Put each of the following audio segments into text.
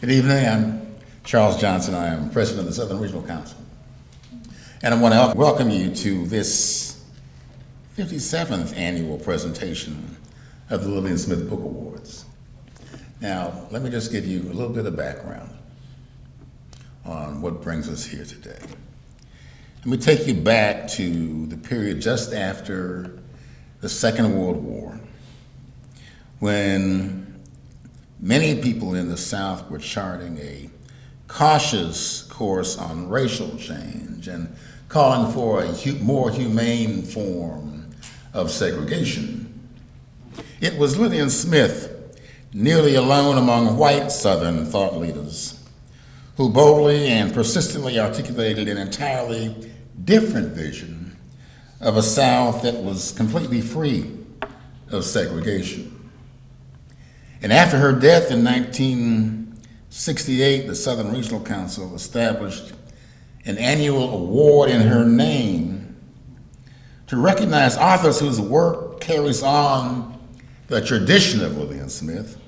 Good evening. I'm Charles Johnson. I am president of the Southern Regional Council. And I want to welcome you to this 57th annual presentation of the Lillian Smith Book Awards. Now, let me just give you a little bit of background on what brings us here today. Let me take you back to the period just after the Second World War, when many people in the South were charting a cautious course on racial change and calling for a more humane form of segregation. It was Lillian Smith, nearly alone among white Southern thought leaders, who boldly and persistently articulated an entirely different vision of a South that was completely free of segregation. And after her death in 1968, the Southern Regional Council established an annual award in her name to recognize authors whose work carries on the tradition of Lillian Smith,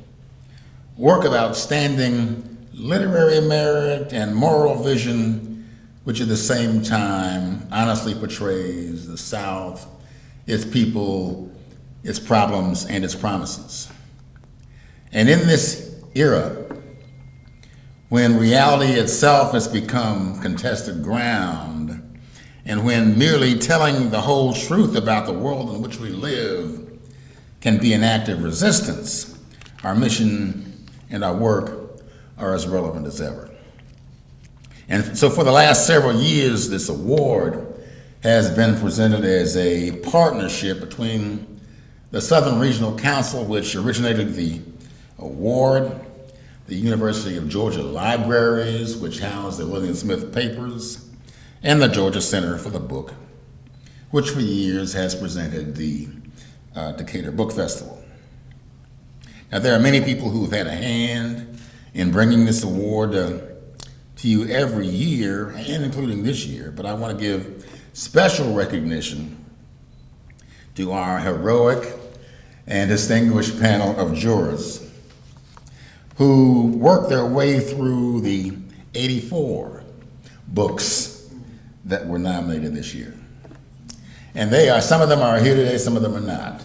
work of outstanding literary merit and moral vision, which at the same time honestly portrays the South, its people, its problems, and its promises. And in this era, when reality itself has become contested ground, and when merely telling the whole truth about the world in which we live can be an act of resistance, our mission and our work are as relevant as ever. And so for the last several years, this award has been presented as a partnership between the Southern Regional Council, which originated the award, the University of Georgia Libraries, which house the Lillian Smith papers, and the Georgia Center for the Book, which for years has presented the Decatur Book Festival. Now, there are many people who've had a hand in bringing this award to you every year, and including this year, but I want to give special recognition to our heroic and distinguished panel of jurors who worked their way through the 84 books that were nominated this year. And some of them are here today, some of them are not.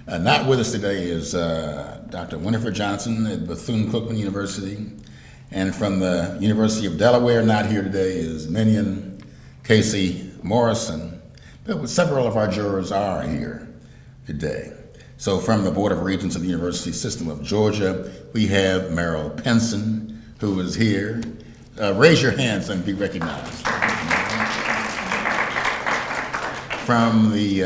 Not with us today is Dr. Winifred Johnson at Bethune-Cookman University, and from the University of Delaware, not here today, is Minion Casey Morrison, but several of our jurors are here today. So from the Board of Regents of the University System of Georgia, we have Merrill Penson, who is here. Raise your hands and be recognized. From the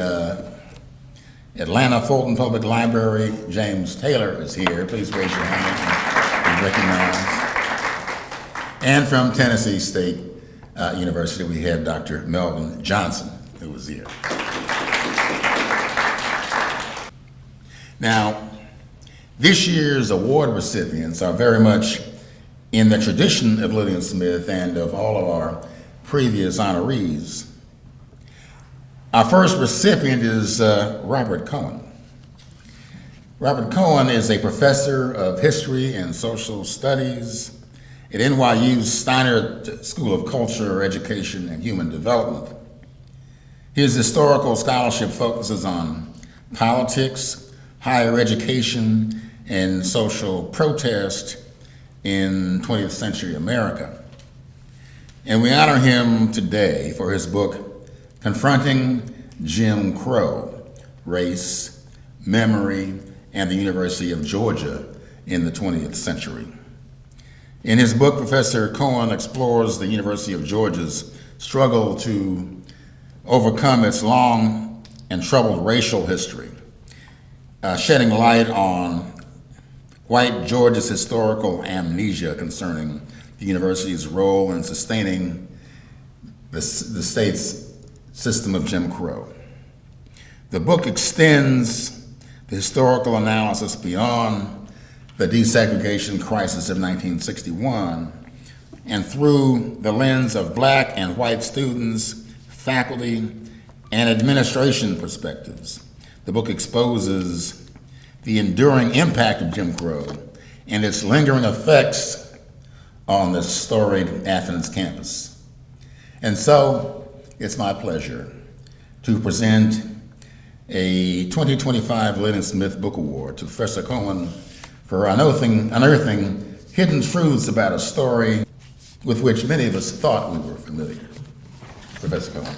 Atlanta Fulton Public Library, James Taylor is here. Please raise your hand and be recognized. And from Tennessee State University, we have Dr. Melvin Johnson, who is here. Now, this year's award recipients are very much in the tradition of Lillian Smith and of all of our previous honorees. Our first recipient is Robert Cohen. Robert Cohen is a professor of history and social studies at NYU's Steiner School of Culture, Education, and Human Development. His historical scholarship focuses on politics, higher education, and social protest in 20th century America. And we honor him today for his book, Confronting Jim Crow, Race, Memory, and the University of Georgia in the 20th Century. In his book, Professor Cohen explores the University of Georgia's struggle to overcome its long and troubled racial history, shedding light on white Georgia's historical amnesia concerning the university's role in sustaining the state's system of Jim Crow. The book extends the historical analysis beyond the desegregation crisis of 1961 and through the lens of Black and white students, faculty, and administration perspectives. The book exposes the enduring impact of Jim Crow and its lingering effects on this storied Athens campus. And so it's my pleasure to present a 2025 Lillian Smith Book Award to Professor Cohen for unearthing hidden truths about a story with which many of us thought we were familiar. Professor Cohen.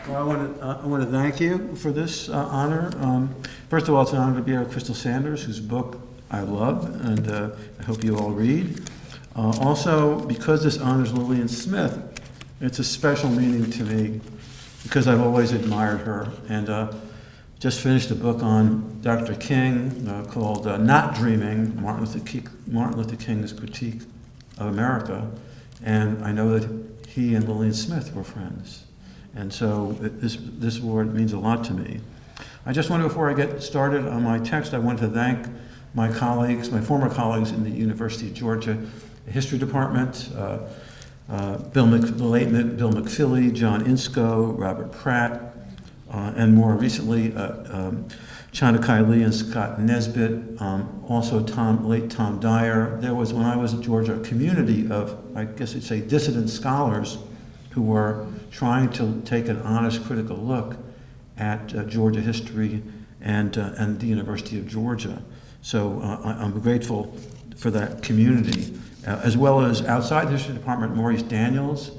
Well, I want to thank you for this honor. First of all, it's an honor to be here with Crystal Sanders, whose book I love, and I hope you all read. Also, because this honors Lillian Smith, it's a special meaning to me because I've always admired her. And just finished a book on Dr. King called Not Dreaming, Martin Luther King's Critique of America. And I know that he and Lillian Smith were friends. And so this award means a lot to me. I just want to, before I get started on my text, I want to thank my colleagues, my former colleagues in the University of Georgia History Department, Bill McPhilly, John Insko, Robert Pratt, and more recently, China Kiley and Scott Nesbitt, also late Tom Dyer. There was, when I was at Georgia, a community of, I guess you'd say, dissident scholars who were trying to take an honest, critical look at Georgia history and the University of Georgia. So I'm grateful for that community, as well as outside the history department, Maurice Daniels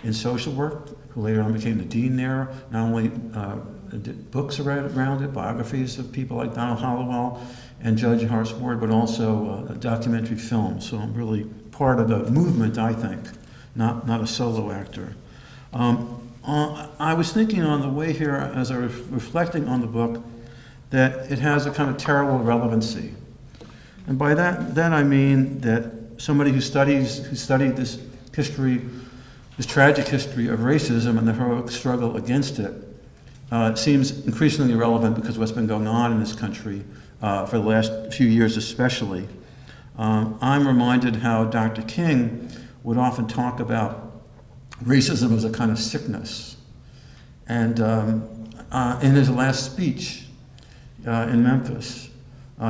in social work, who later on became the dean there, not only did books around it, biographies of people like Donald Hollowell and Judge Hartsford, but also a documentary film. So I'm really part of the movement, I think, not a solo actor. I was thinking on the way here, as I was reflecting on the book, that it has a kind of terrible relevancy. And by that I mean that somebody who studied this history, this tragic history of racism and the heroic struggle against it, seems increasingly relevant because of what's been going on in this country for the last few years especially. I'm reminded how Dr. King would often talk about racism as a kind of sickness. And in his last speech in Memphis,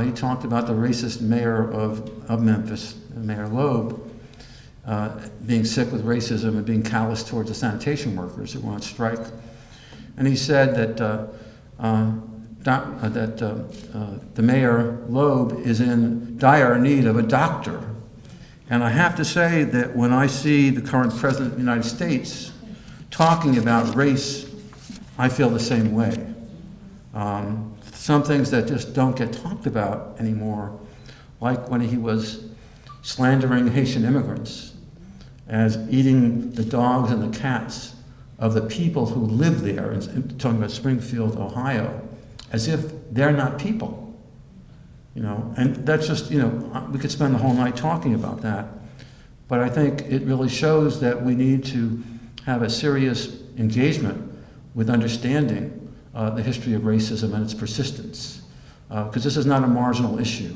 he talked about the racist mayor of Memphis, Mayor Loeb, being sick with racism and being callous towards the sanitation workers who were on strike. And he said that the Mayor Loeb is in dire need of a doctor. And I have to say that when I see the current President of the United States talking about race, I feel the same way. Some things that just don't get talked about anymore, like when he was slandering Haitian immigrants as eating the dogs and the cats of the people who live there, and talking about Springfield, Ohio, as if they're not people. And that's just, we could spend the whole night talking about that. But I think it really shows that we need to have a serious engagement with understanding the history of racism and its persistence. Because this is not a marginal issue.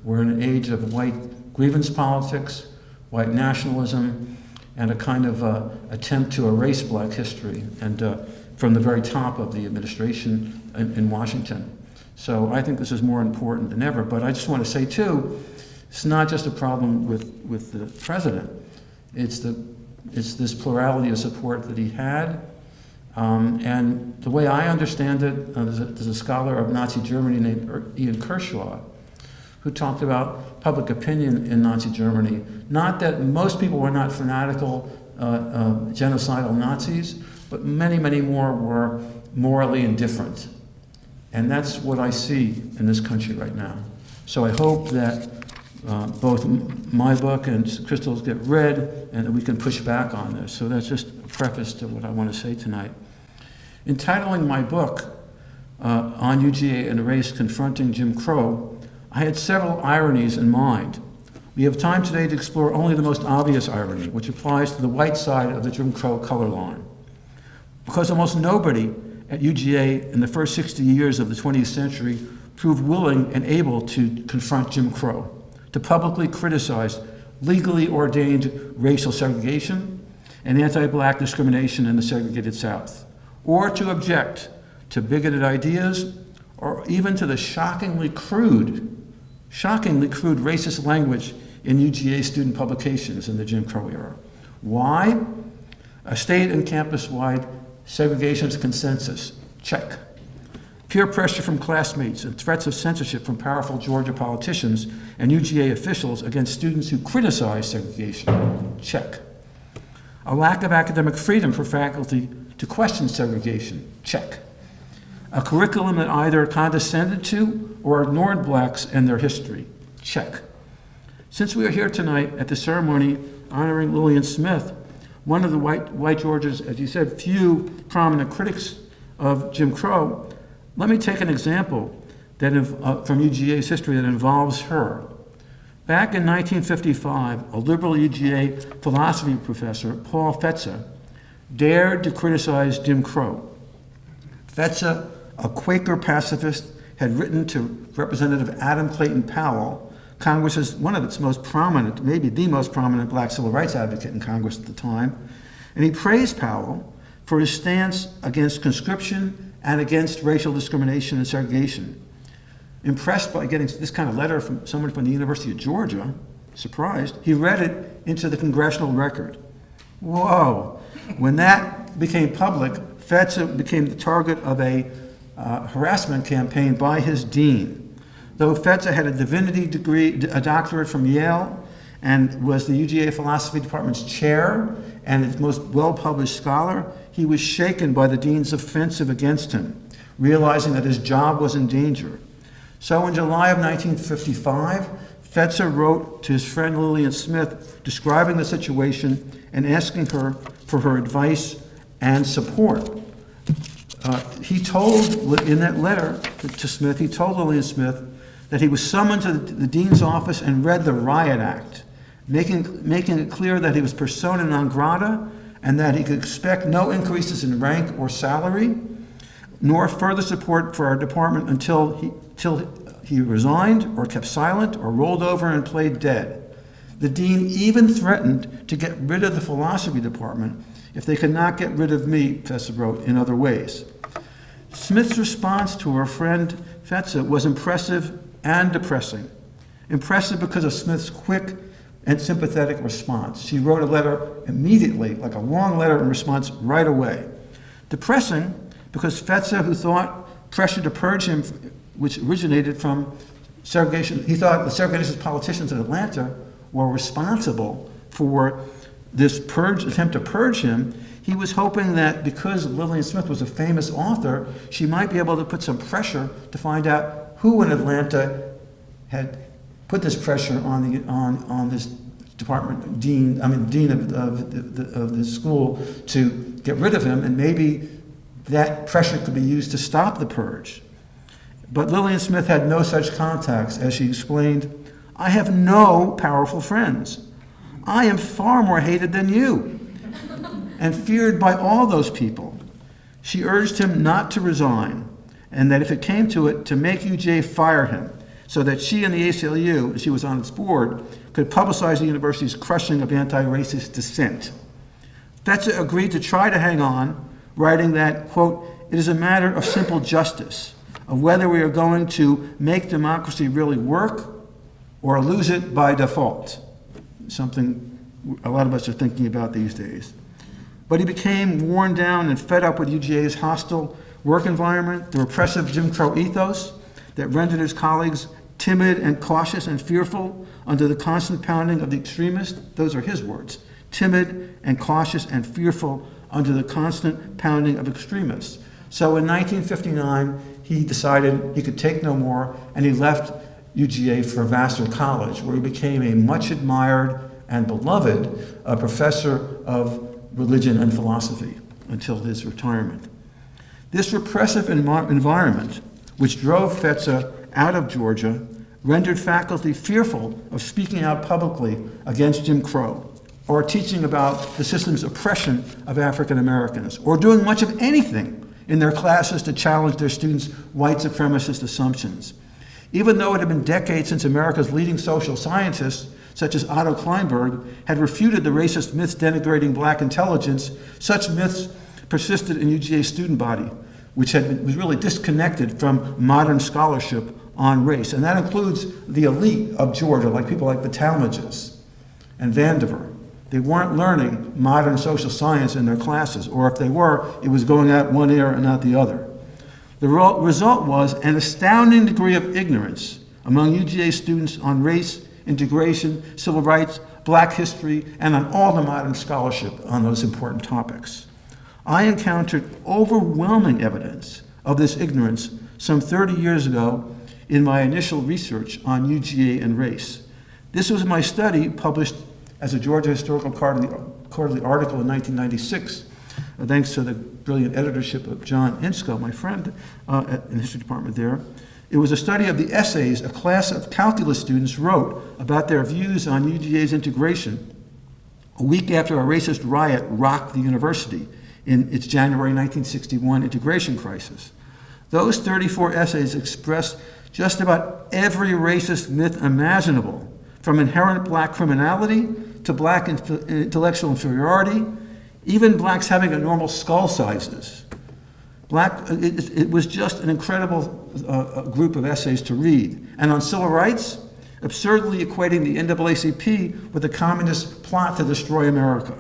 We're in an age of white grievance politics, white nationalism, and a kind of attempt to erase black history, and from the very top of the administration in Washington. So I think this is more important than ever. But I just want to say, too, it's not just a problem with the president. It's this plurality of support that he had. And the way I understand it, there's a scholar of Nazi Germany named Ian Kershaw, who talked about public opinion in Nazi Germany. Not that most people were not fanatical, genocidal Nazis, but many, many more were morally indifferent. And that's what I see in this country right now. So I hope that both my book and Crystal's get read and that we can push back on this. So that's just a preface to what I want to say tonight. In titling my book on UGA and race, Confronting Jim Crow, I had several ironies in mind. We have time today to explore only the most obvious irony, which applies to the white side of the Jim Crow color line. Because almost nobody at UGA in the first 60 years of the 20th century proved willing and able to confront Jim Crow, to publicly criticize legally ordained racial segregation and anti-black discrimination in the segregated South, or to object to bigoted ideas, or even to the shockingly crude racist language in UGA student publications in the Jim Crow era. Why? A state and campus-wide segregationist consensus, check. Peer pressure from classmates and threats of censorship from powerful Georgia politicians and UGA officials against students who criticize segregation, check. A lack of academic freedom for faculty to question segregation, check. A curriculum that either condescended to or ignored blacks and their history, check. Since we are here tonight at the ceremony honoring Lillian Smith, one of the white Georgia's, as you said, few prominent critics of Jim Crow, let me take an example that from UGA's history that involves her. Back in 1955, a liberal UGA philosophy professor, Paul Fetzer, dared to criticize Jim Crow. Fetzer, a Quaker pacifist, had written to Representative Adam Clayton Powell, Congress's one of its most prominent, maybe the most prominent black civil rights advocate in Congress at the time, and he praised Powell for his stance against conscription and against racial discrimination and segregation. Impressed by getting this kind of letter from someone from the University of Georgia, surprised, he read it into the congressional record. Whoa. When that became public, Fetzer became the target of a harassment campaign by his dean. Though Fetzer had a divinity degree, a doctorate from Yale, and was the UGA Philosophy Department's chair and its most well-published scholar, he was shaken by the dean's offensive against him, realizing that his job was in danger. So in July of 1955, Fetzer wrote to his friend Lillian Smith describing the situation and asking her for her advice and support. He told, in that letter to Smith, he told Lillian Smith that he was summoned to the dean's office and read the Riot Act, making it clear that he was persona non grata and that he could expect no increases in rank or salary, nor further support for our department until he resigned or kept silent or rolled over and played dead. The dean even threatened to get rid of the philosophy department if they could not get rid of me, Fetzer wrote, in other ways. Smith's response to her friend Fetzer was impressive and depressing. Impressive because of Smith's quick and sympathetic response. She wrote a letter immediately, like a long letter in response right away. Depressing because Fetzer, who thought pressure to purge him, which originated from segregation, he thought the segregationist politicians in Atlanta were responsible for this attempt to purge him. He was hoping that because Lillian Smith was a famous author, she might be able to put some pressure to find out who in Atlanta had put this pressure on this department dean of the school to get rid of him, and maybe that pressure could be used to stop the purge. But Lillian Smith had no such contacts. As she explained, "I have no powerful friends. I am far more hated than you and feared by all those people." She urged him not to resign, and that if it came to it, to make UJ fire him, so that she and the ACLU, as she was on its board, could publicize the university's crushing of anti-racist dissent. Fetzer agreed to try to hang on, writing that, quote, "It is a matter of simple justice, of whether we are going to make democracy really work or lose it by default," something a lot of us are thinking about these days. But he became worn down and fed up with UGA's hostile work environment, the repressive Jim Crow ethos that rendered his colleagues timid and cautious and fearful under the constant pounding of the extremists. Those are his words. Timid and cautious and fearful under the constant pounding of extremists. So in 1959, he decided he could take no more, and he left UGA for Vassar College, where he became a much admired and beloved professor of religion and philosophy until his retirement. This repressive environment, which drove Fetzer out of Georgia, rendered faculty fearful of speaking out publicly against Jim Crow, or teaching about the system's oppression of African Americans, or doing much of anything in their classes to challenge their students' white supremacist assumptions. Even though it had been decades since America's leading social scientists, such as Otto Kleinberg, had refuted the racist myths denigrating black intelligence, such myths persisted in UGA's student body. which was really disconnected from modern scholarship on race. And that includes the elite of Georgia, like people like the Talmadges and Vandiver. They weren't learning modern social science in their classes, or if they were, it was going out one ear and out the other. The result was an astounding degree of ignorance among UGA students on race, integration, civil rights, black history, and on all the modern scholarship on those important topics. I encountered overwhelming evidence of this ignorance some 30 years ago in my initial research on UGA and race. This was my study published as a Georgia Historical Quarterly article in 1996, thanks to the brilliant editorship of John Insko, my friend in the history department there. It was a study of the essays a class of calculus students wrote about their views on UGA's integration a week after a racist riot rocked the university in its January 1961 integration crisis. Those 34 essays expressed just about every racist myth imaginable, from inherent black criminality to black intellectual inferiority, even blacks having abnormal skull sizes. It was just an incredible group of essays to read. And on civil rights, absurdly equating the NAACP with a communist plot to destroy America.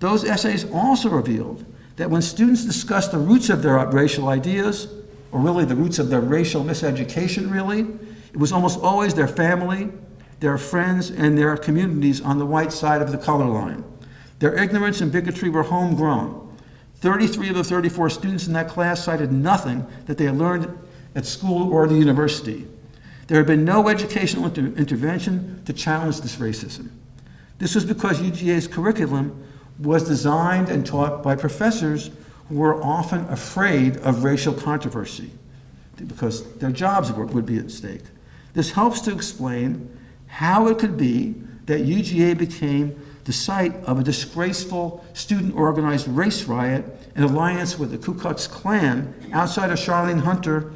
Those essays also revealed that when students discussed the roots of their racial ideas, or really the roots of their racial miseducation really, it was almost always their family, their friends, and their communities on the white side of the color line. Their ignorance and bigotry were homegrown. 33 of the 34 students in that class cited nothing that they had learned at school or the university. There had been no educational intervention to challenge this racism. This was because UGA's curriculum was designed and taught by professors who were often afraid of racial controversy because their jobs would be at stake. This helps to explain how it could be that UGA became the site of a disgraceful student-organized race riot in alliance with the Ku Klux Klan outside of Charlene Hunter.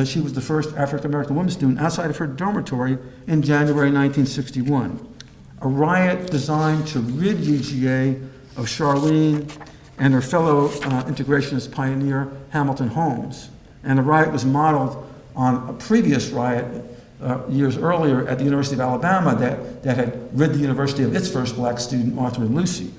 She was the first African-American woman student outside of her dormitory in January 1961. A riot designed to rid UGA of Charlene and her fellow integrationist pioneer, Hamilton Holmes. And the riot was modeled on a previous riot years earlier at the University of Alabama that had rid the university of its first black student, Arthur Lucy.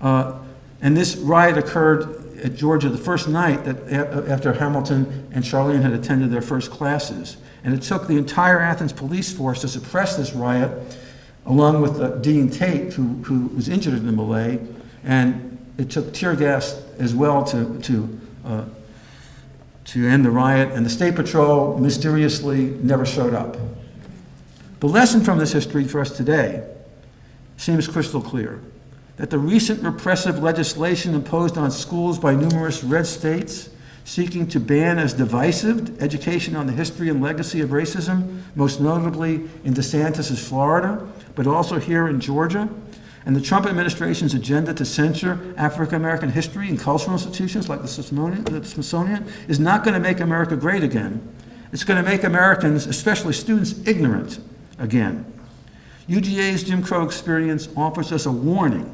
And this riot occurred at Georgia the first night after Hamilton and Charlene had attended their first classes. And it took the entire Athens police force to suppress this riot, along with Dean Tate, who was injured in the melee, and it took tear gas as well to end the riot, and the State Patrol mysteriously never showed up. The lesson from this history for us today seems crystal clear, that the recent repressive legislation imposed on schools by numerous red states seeking to ban as divisive education on the history and legacy of racism, most notably in DeSantis' Florida, but also here in Georgia, and the Trump administration's agenda to censor African-American history and cultural institutions like the Smithsonian is not going to make America great again. It's going to make Americans, especially students, ignorant again. UGA's Jim Crow experience offers us a warning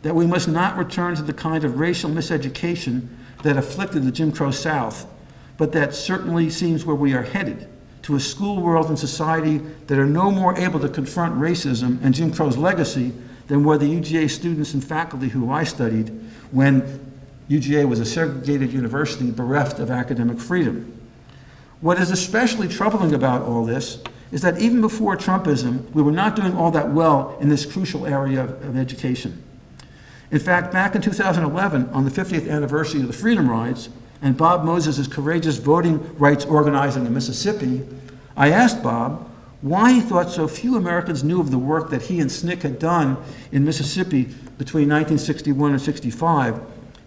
that we must not return to the kind of racial miseducation that afflicted the Jim Crow South, but that certainly seems where we are headed, to a school world and society that are no more able to confront racism and Jim Crow's legacy than were the UGA students and faculty who I studied when UGA was a segregated university bereft of academic freedom. What is especially troubling about all this is that even before Trumpism, we were not doing all that well in this crucial area of education. In fact, back in 2011, on the 50th anniversary of the Freedom Rides and Bob Moses' courageous voting rights organizing in Mississippi, I asked Bob why he thought so few Americans knew of the work that he and SNCC had done in Mississippi between 1961 and 65,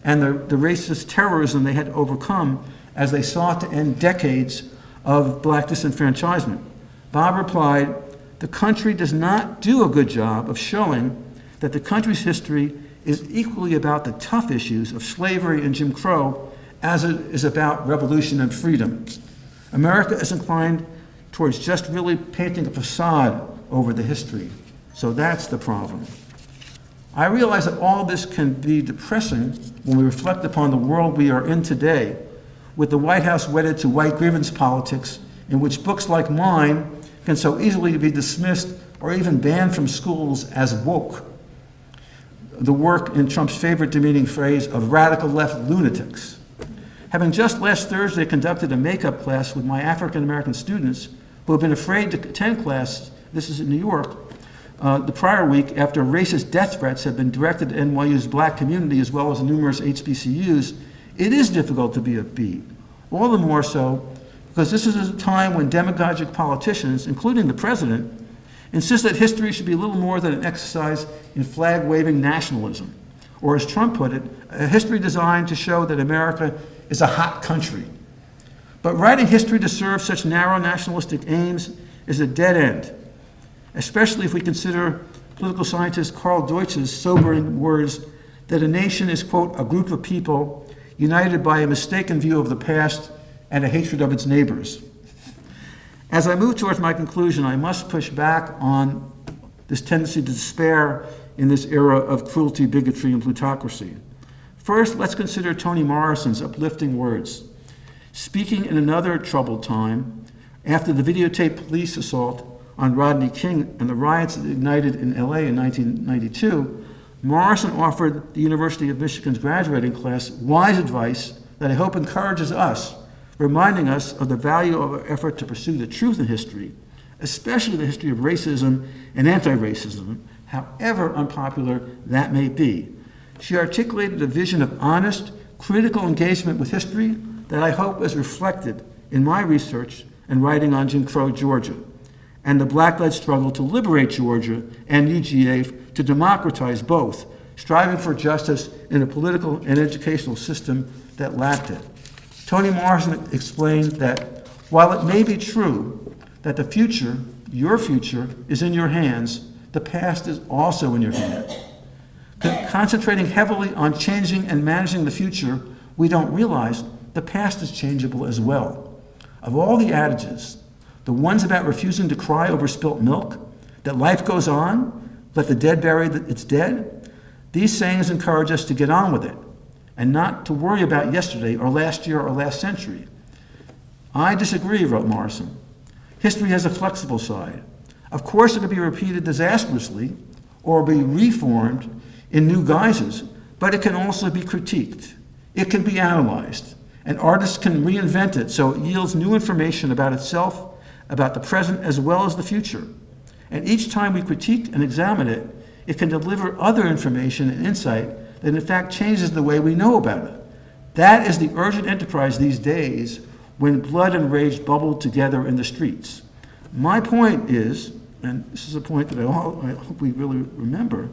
and the racist terrorism they had to overcome as they sought to end decades of black disenfranchisement. Bob replied, "The country does not do a good job of showing that the country's history is equally about the tough issues of slavery and Jim Crow as it is about revolution and freedom. America is inclined towards just really painting a facade over the history. So that's the problem." I realize that all this can be depressing when we reflect upon the world we are in today, with the White House wedded to white grievance politics, in which books like mine can so easily be dismissed or even banned from schools as woke. The work, in Trump's favorite demeaning phrase, of radical left lunatics. Having just last Thursday conducted a makeup class with my African American students who have been afraid to attend class, this is in New York, the prior week after racist death threats have been directed at NYU's black community as well as numerous HBCUs, it is difficult to be upbeat. All the more so because this is a time when demagogic politicians, including the president, insist that history should be little more than an exercise in flag-waving nationalism, or as Trump put it, a history designed to show that America is a hot country. But writing history to serve such narrow nationalistic aims is a dead end, especially if we consider political scientist Carl Deutsch's sobering words that a nation is, quote, a group of people united by a mistaken view of the past and a hatred of its neighbors. As I move towards my conclusion, I must push back on this tendency to despair in this era of cruelty, bigotry, and plutocracy. First, let's consider Toni Morrison's uplifting words. Speaking in another troubled time, after the videotaped police assault on Rodney King and the riots that ignited in LA in 1992, Morrison offered the University of Michigan's graduating class wise advice that I hope encourages us, reminding us of the value of our effort to pursue the truth in history, especially the history of racism and anti-racism, however unpopular that may be. She articulated a vision of honest, critical engagement with history that I hope is reflected in my research and writing on Jim Crow, Georgia, and the Black-led struggle to liberate Georgia and UGA to democratize both, striving for justice in a political and educational system that lacked it. Toni Morrison explained that while it may be true that the future, your future, is in your hands, the past is also in your hands. Concentrating heavily on changing and managing the future, we don't realize the past is changeable as well. Of all the adages, the ones about refusing to cry over spilt milk, that life goes on, let the dead bury its dead, these sayings encourage us to get on with it and not to worry about yesterday or last year or last century. I disagree, wrote Morrison. History has a flexible side. Of course, it can be repeated disastrously or be reformed in new guises, but it can also be critiqued. It can be analyzed, and artists can reinvent it so it yields new information about itself, about the present as well as the future. And each time we critique and examine it, it can deliver other information and insight that in fact changes the way we know about it. That is the urgent enterprise these days when blood and rage bubble together in the streets. My point is, and this is a point that I hope we really remember,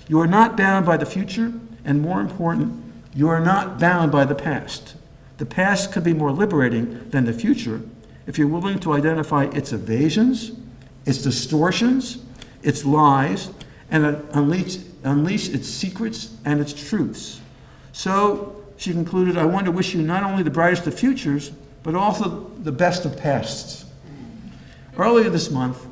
you are not bound by the future, and more important, you are not bound by the past. The past could be more liberating than the future if you're willing to identify its evasions, its distortions, its lies, and unleash its secrets and its truths. So, she concluded, I want to wish you not only the brightest of futures, but also the best of pasts. Earlier this month,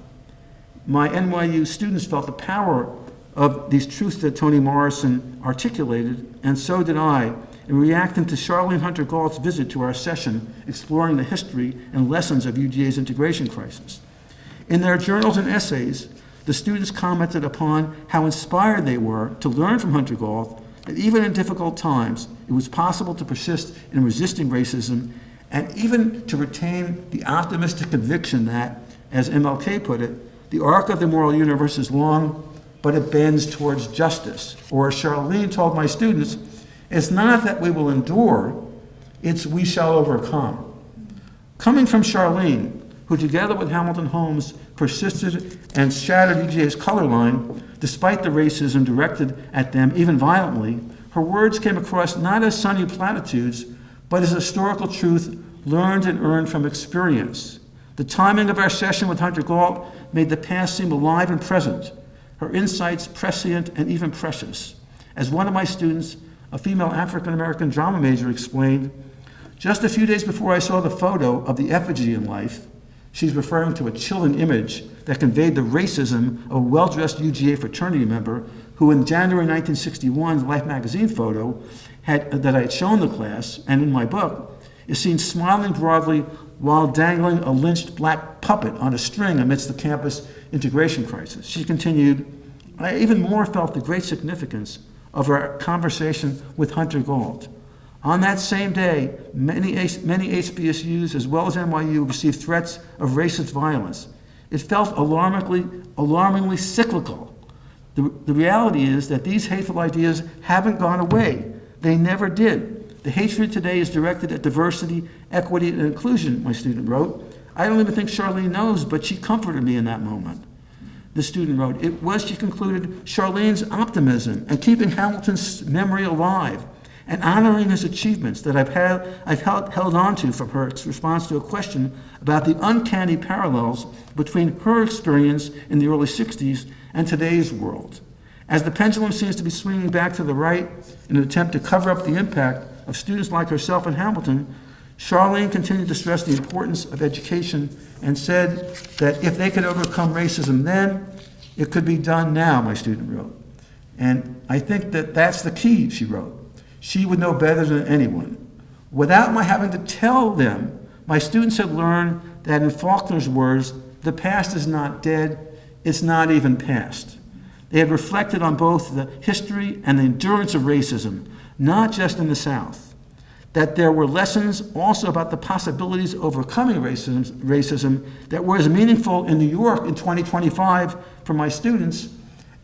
my NYU students felt the power of these truths that Toni Morrison articulated, and so did I, in reacting to Charlene Hunter Galt's visit to our session, exploring the history and lessons of UGA's integration crisis. In their journals and essays, the students commented upon how inspired they were to learn from Hunter Galt that even in difficult times, it was possible to persist in resisting racism and even to retain the optimistic conviction that, as MLK put it, the arc of the moral universe is long, but it bends towards justice. Or as Charlene told my students, it's not that we will endure, it's we shall overcome. Coming from Charlene, who together with Hamilton Holmes persisted and shattered UGA's color line, despite the racism directed at them, even violently, her words came across not as sunny platitudes, but as historical truth learned and earned from experience. The timing of our session with Hunter Galt made the past seem alive and present, her insights prescient and even precious. As one of my students, a female African-American drama major, explained, just a few days before I saw the photo of the effigy in life, she's referring to a chilling image that conveyed the racism of a well-dressed UGA fraternity member who in January 1961's Life magazine photo that I had shown the class, and in my book, is seen smiling broadly while dangling a lynched black puppet on a string amidst the campus integration crisis. She continued, I even more felt the great significance of our conversation with Hunter Gault. On that same day, many HBCUs as well as NYU received threats of racist violence. It felt alarmingly cyclical. The reality is that these hateful ideas haven't gone away. They never did. The hatred today is directed at diversity, equity, and inclusion, my student wrote. I don't even think Charlene knows, but she comforted me in that moment. The student wrote, it was, she concluded, Charlene's optimism and keeping Hamilton's memory alive and honoring his achievements that I've held on to from her response to a question about the uncanny parallels between her experience in the early 60s and today's world. As the pendulum seems to be swinging back to the right in an attempt to cover up the impact of students like herself in Hamilton, Charlene continued to stress the importance of education and said that if they could overcome racism then, it could be done now, my student wrote. And I think that that's the key, she wrote. She would know better than anyone. Without my having to tell them, my students had learned that in Faulkner's words, the past is not dead, it's not even past. They had reflected on both the history and the endurance of racism, not just in the South. That there were lessons also about the possibilities of overcoming racism that were as meaningful in New York in 2025 for my students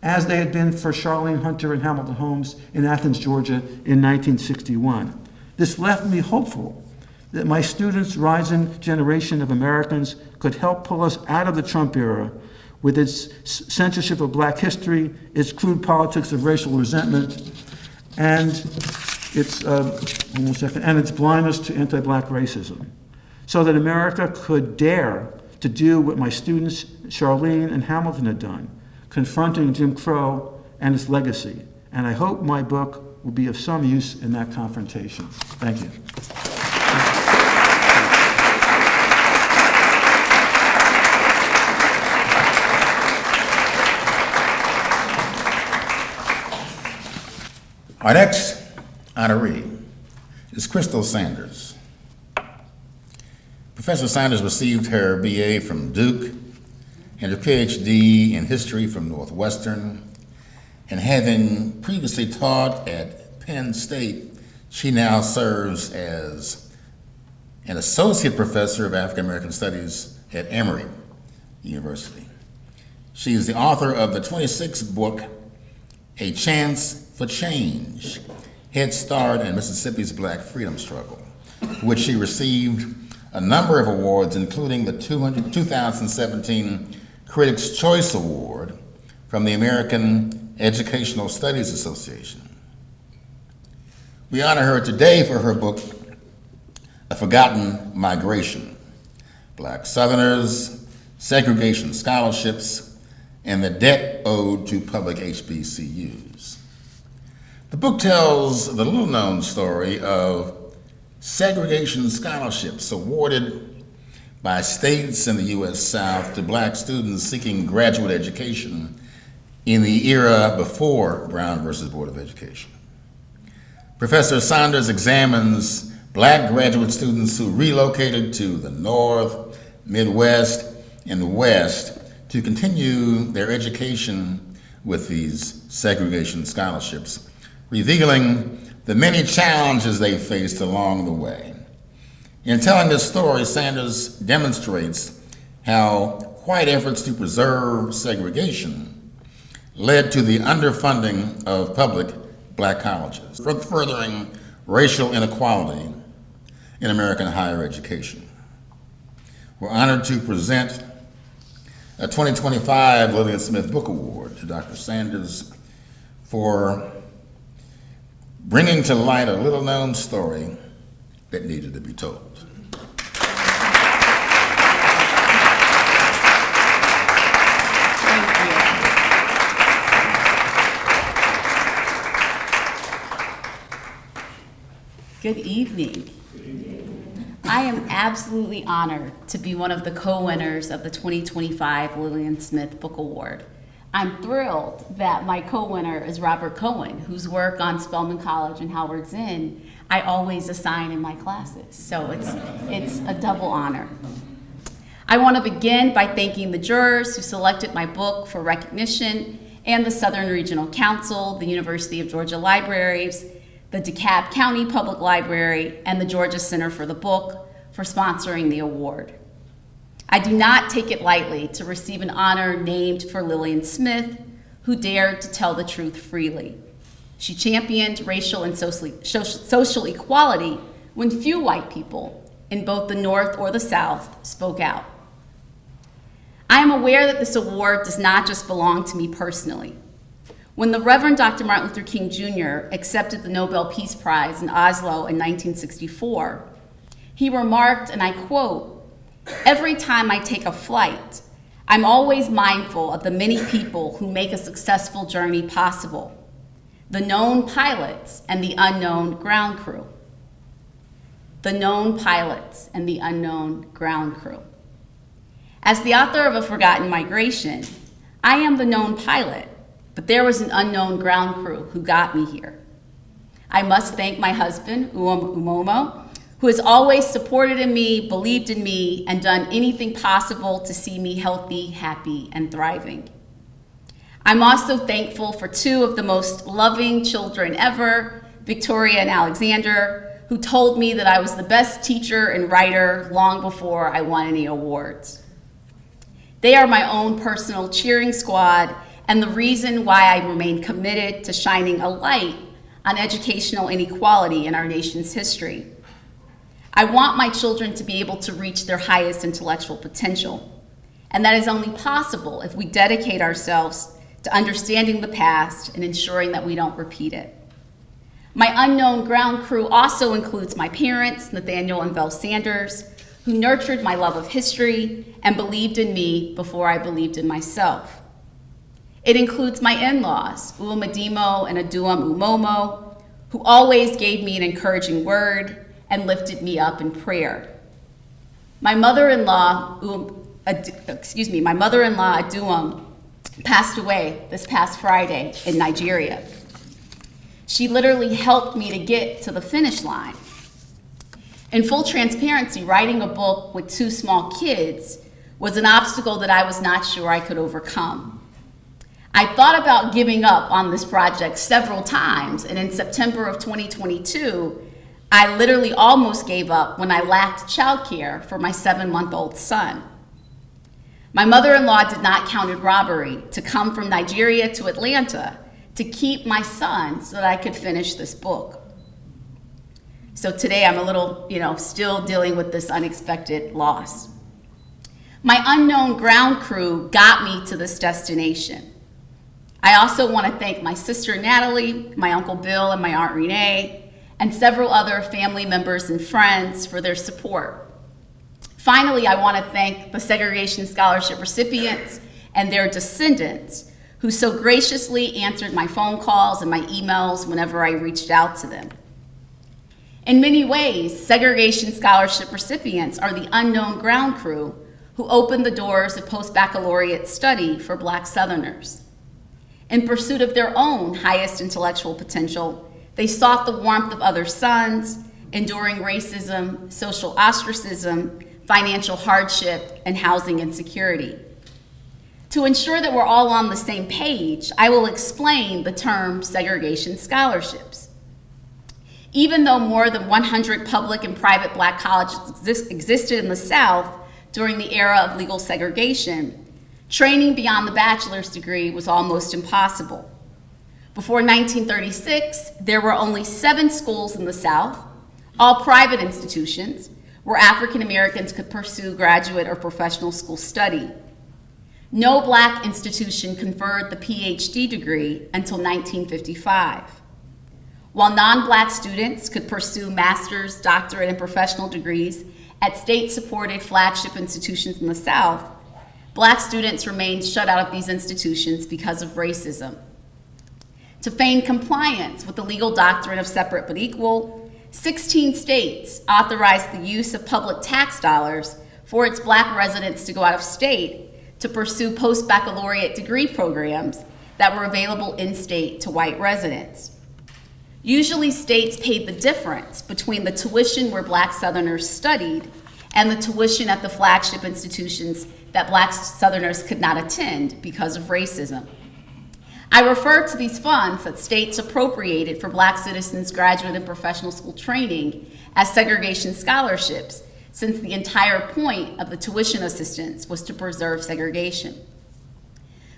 as they had been for Charlene Hunter and Hamilton Holmes in Athens, Georgia in 1961. This left me hopeful that my students' rising generation of Americans could help pull us out of the Trump era with its censorship of black history, its crude politics of racial resentment, and its its blindness to anti-black racism, so that America could dare to do what my students, Charlene and Hamilton, had done, confronting Jim Crow and its legacy. And I hope my book will be of some use in that confrontation. Thank you. Our next honoree is Crystal Sanders. Professor Sanders received her BA from Duke and her PhD in history from Northwestern, and having previously taught at Penn State, she now serves as an associate professor of African American Studies at Emory University. She is the author of the 26th book, A Chance for Change, Head Start and Mississippi's Black Freedom Struggle, for which she received a number of awards, including the 2017 Critics' Choice Award from the American Educational Studies Association. We honor her today for her book, A Forgotten Migration, Black Southerners, Segregation Scholarships, and the Debt Owed to Public HBCUs. The book tells the little-known story of segregation scholarships awarded by states in the U.S. South to black students seeking graduate education in the era before Brown versus Board of Education. Professor Sanders examines black graduate students who relocated to the North, Midwest, and West to continue their education with these segregation scholarships, revealing the many challenges they faced along the way. In telling this story, Sanders demonstrates how white efforts to preserve segregation led to the underfunding of public black colleges, furthering racial inequality in American higher education. We're honored to present a 2025 Lillian Smith Book Award to Dr. Sanders for bringing to light a little-known story that needed to be told. Good evening. I am absolutely honored to be one of the co-winners of the 2025 Lillian Smith Book Award. I'm thrilled that my co-winner is Robert Cohen, whose work on Spelman College and Howard's Inn I always assign in my classes. So it's a double honor. I want to begin by thanking the jurors who selected my book for recognition and the Southern Regional Council, the University of Georgia Libraries, the DeKalb County Public Library, and the Georgia Center for the Book for sponsoring the award. I do not take it lightly to receive an honor named for Lillian Smith, who dared to tell the truth freely. She championed racial and social equality when few white people in both the North or the South spoke out. I am aware that this award does not just belong to me personally. When the Reverend Dr. Martin Luther King Jr. accepted the Nobel Peace Prize in Oslo in 1964, he remarked, and I quote, "Every time I take a flight, I'm always mindful of the many people who make a successful journey possible, the known pilots and the unknown ground crew." The known pilots and the unknown ground crew. As the author of A Forgotten Migration, I am the known pilot, but there was an unknown ground crew who got me here. I must thank my husband, Umomo, who has always supported in me, believed in me, and done anything possible to see me healthy, happy, and thriving. I'm also thankful for two of the most loving children ever, Victoria and Alexander, who told me that I was the best teacher and writer long before I won any awards. They are my own personal cheering squad and the reason why I remain committed to shining a light on educational inequality in our nation's history. I want my children to be able to reach their highest intellectual potential, and that is only possible if we dedicate ourselves to understanding the past and ensuring that we don't repeat it. My unknown ground crew also includes my parents, Nathaniel and Vel Sanders, who nurtured my love of history and believed in me before I believed in myself. It includes my in-laws, Uomadimo and Aduam Umomo, who always gave me an encouraging word and lifted me up in prayer. My mother-in-law, Aduam, passed away this past Friday in Nigeria. She literally helped me to get to the finish line. In full transparency, writing a book with two small kids was an obstacle that I was not sure I could overcome. I thought about giving up on this project several times, and in September of 2022, I literally almost gave up when I lacked childcare for my 7-month-old son. My mother-in-law did not count it robbery to come from Nigeria to Atlanta to keep my son so that I could finish this book. So today I'm a little, still dealing with this unexpected loss. My unknown ground crew got me to this destination. I also want to thank my sister Natalie, my Uncle Bill, and my Aunt Renee, and several other family members and friends for their support. Finally, I want to thank the Segregation Scholarship recipients and their descendants who so graciously answered my phone calls and my emails whenever I reached out to them. In many ways, Segregation Scholarship recipients are the unknown ground crew who opened the doors of post-baccalaureate study for Black Southerners. In pursuit of their own highest intellectual potential, they sought the warmth of other suns, enduring racism, social ostracism, financial hardship, and housing insecurity. To ensure that we're all on the same page, I will explain the term segregation scholarships. Even though more than 100 public and private Black colleges existed in the South during the era of legal segregation, training beyond the bachelor's degree was almost impossible. Before 1936, there were only 7 schools in the South, all private institutions, where African Americans could pursue graduate or professional school study. No Black institution conferred the PhD degree until 1955. While non-Black students could pursue master's, doctorate, and professional degrees at state-supported flagship institutions in the South, Black students remained shut out of these institutions because of racism. To feign compliance with the legal doctrine of separate but equal, 16 states authorized the use of public tax dollars for its black residents to go out of state to pursue post-baccalaureate degree programs that were available in-state to white residents. Usually, states paid the difference between the tuition where black Southerners studied and the tuition at the flagship institutions that black Southerners could not attend because of racism. I refer to these funds that states appropriated for black citizens' graduate and professional school training as segregation scholarships, since the entire point of the tuition assistance was to preserve segregation.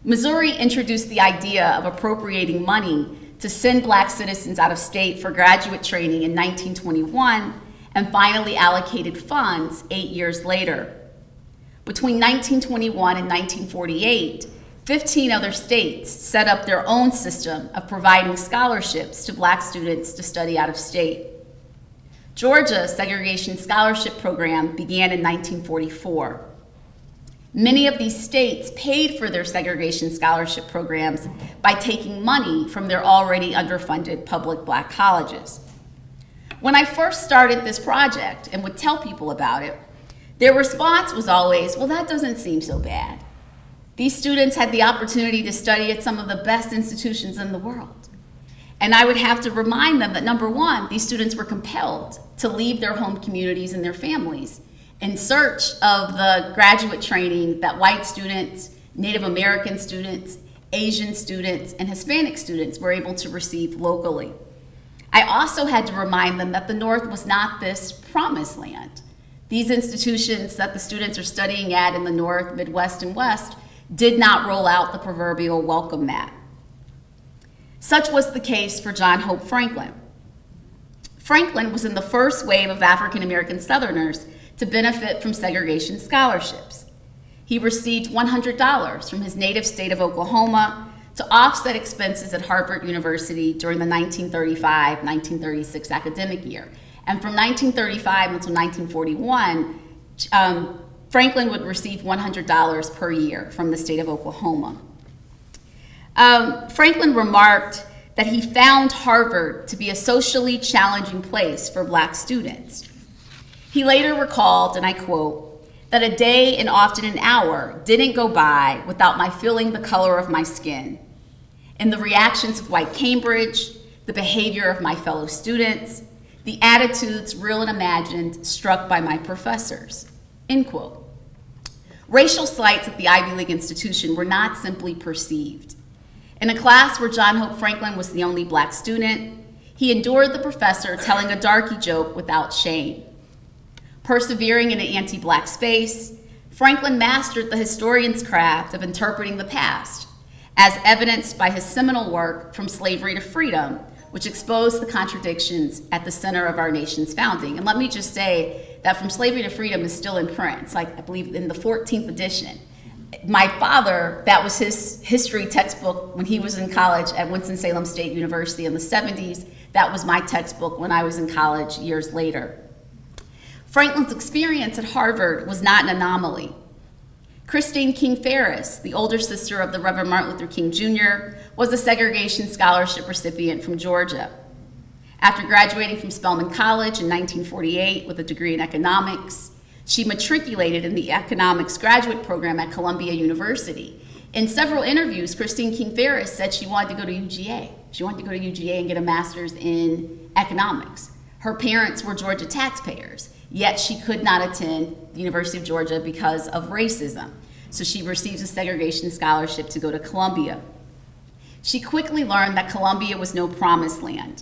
Missouri introduced the idea of appropriating money to send black citizens out of state for graduate training in 1921 and finally allocated funds 8 years later. Between 1921 and 1948, 15 other states set up their own system of providing scholarships to black students to study out of state. Georgia's segregation scholarship program began in 1944. Many of these states paid for their segregation scholarship programs by taking money from their already underfunded public black colleges. When I first started this project and would tell people about it, their response was always, well, that doesn't seem so bad. These students had the opportunity to study at some of the best institutions in the world. And I would have to remind them that, number one, these students were compelled to leave their home communities and their families in search of the graduate training that white students, Native American students, Asian students, and Hispanic students were able to receive locally. I also had to remind them that the North was not this promised land. These institutions that the students are studying at in the North, Midwest, and West did not roll out the proverbial welcome mat. Such was the case for John Hope Franklin. Franklin was in the first wave of African American Southerners to benefit from segregation scholarships. He received $100 from his native state of Oklahoma to offset expenses at Harvard University during the 1935-1936 academic year. And from 1935 until 1941, Franklin would receive $100 per year from the state of Oklahoma. Franklin remarked that he found Harvard to be a socially challenging place for black students. He later recalled, and I quote, that a day and often an hour didn't go by without my feeling the color of my skin, and the reactions of white Cambridge, the behavior of my fellow students, the attitudes, real and imagined, struck by my professors, end quote. Racial slights at the Ivy League institution were not simply perceived. In a class where John Hope Franklin was the only black student, he endured the professor telling a darky joke without shame. Persevering in an anti-black space, Franklin mastered the historian's craft of interpreting the past, as evidenced by his seminal work From Slavery to Freedom, which exposed the contradictions at the center of our nation's founding. And let me just say that From Slavery to Freedom is still in print. It's like, I believe, in the 14th edition. My father, that was his history textbook when he was in college at Winston-Salem State University in the 70s. That was my textbook when I was in college years later. Franklin's experience at Harvard was not an anomaly. Christine King Ferris, the older sister of the Reverend Martin Luther King Jr., was a segregation scholarship recipient from Georgia. After graduating from Spelman College in 1948 with a degree in economics, she matriculated in the economics graduate program at Columbia University. In several interviews, Christine King Ferris said she wanted to go to UGA. She wanted to go to UGA and get a master's in economics. Her parents were Georgia taxpayers, yet she could not attend the University of Georgia because of racism. So she receives a segregation scholarship to go to Columbia. She quickly learned that Columbia was no promised land.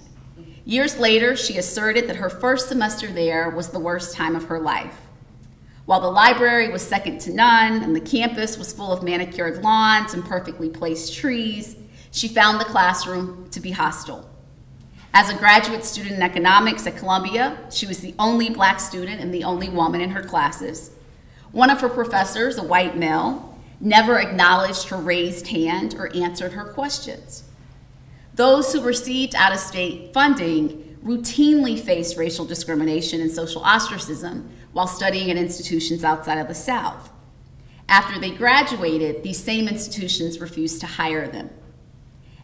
Years later, she asserted that her first semester there was the worst time of her life. While the library was second to none and the campus was full of manicured lawns and perfectly placed trees, she found the classroom to be hostile. As a graduate student in economics at Columbia, she was the only black student and the only woman in her classes. One of her professors, a white male, never acknowledged her raised hand or answered her questions. Those who received out-of-state funding routinely faced racial discrimination and social ostracism while studying at institutions outside of the South. After they graduated, these same institutions refused to hire them.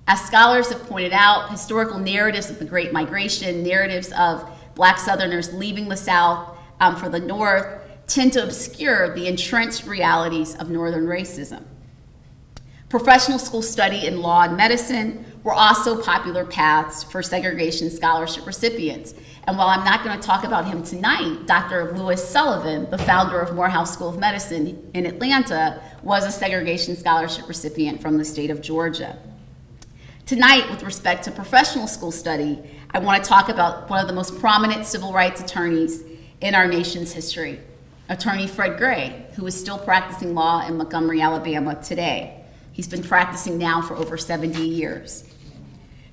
As scholars have pointed out, historical narratives of the Great Migration, narratives of Black Southerners leaving the South for the North tend to obscure the entrenched realities of Northern racism. Professional school study in law and medicine were also popular paths for segregation scholarship recipients. And while I'm not going to talk about him tonight, Dr. Lewis Sullivan, the founder of Morehouse School of Medicine in Atlanta, was a segregation scholarship recipient from the state of Georgia. Tonight, with respect to professional school study, I want to talk about one of the most prominent civil rights attorneys in our nation's history, Attorney Fred Gray, who is still practicing law in Montgomery, Alabama today. He's been practicing now for over 70 years.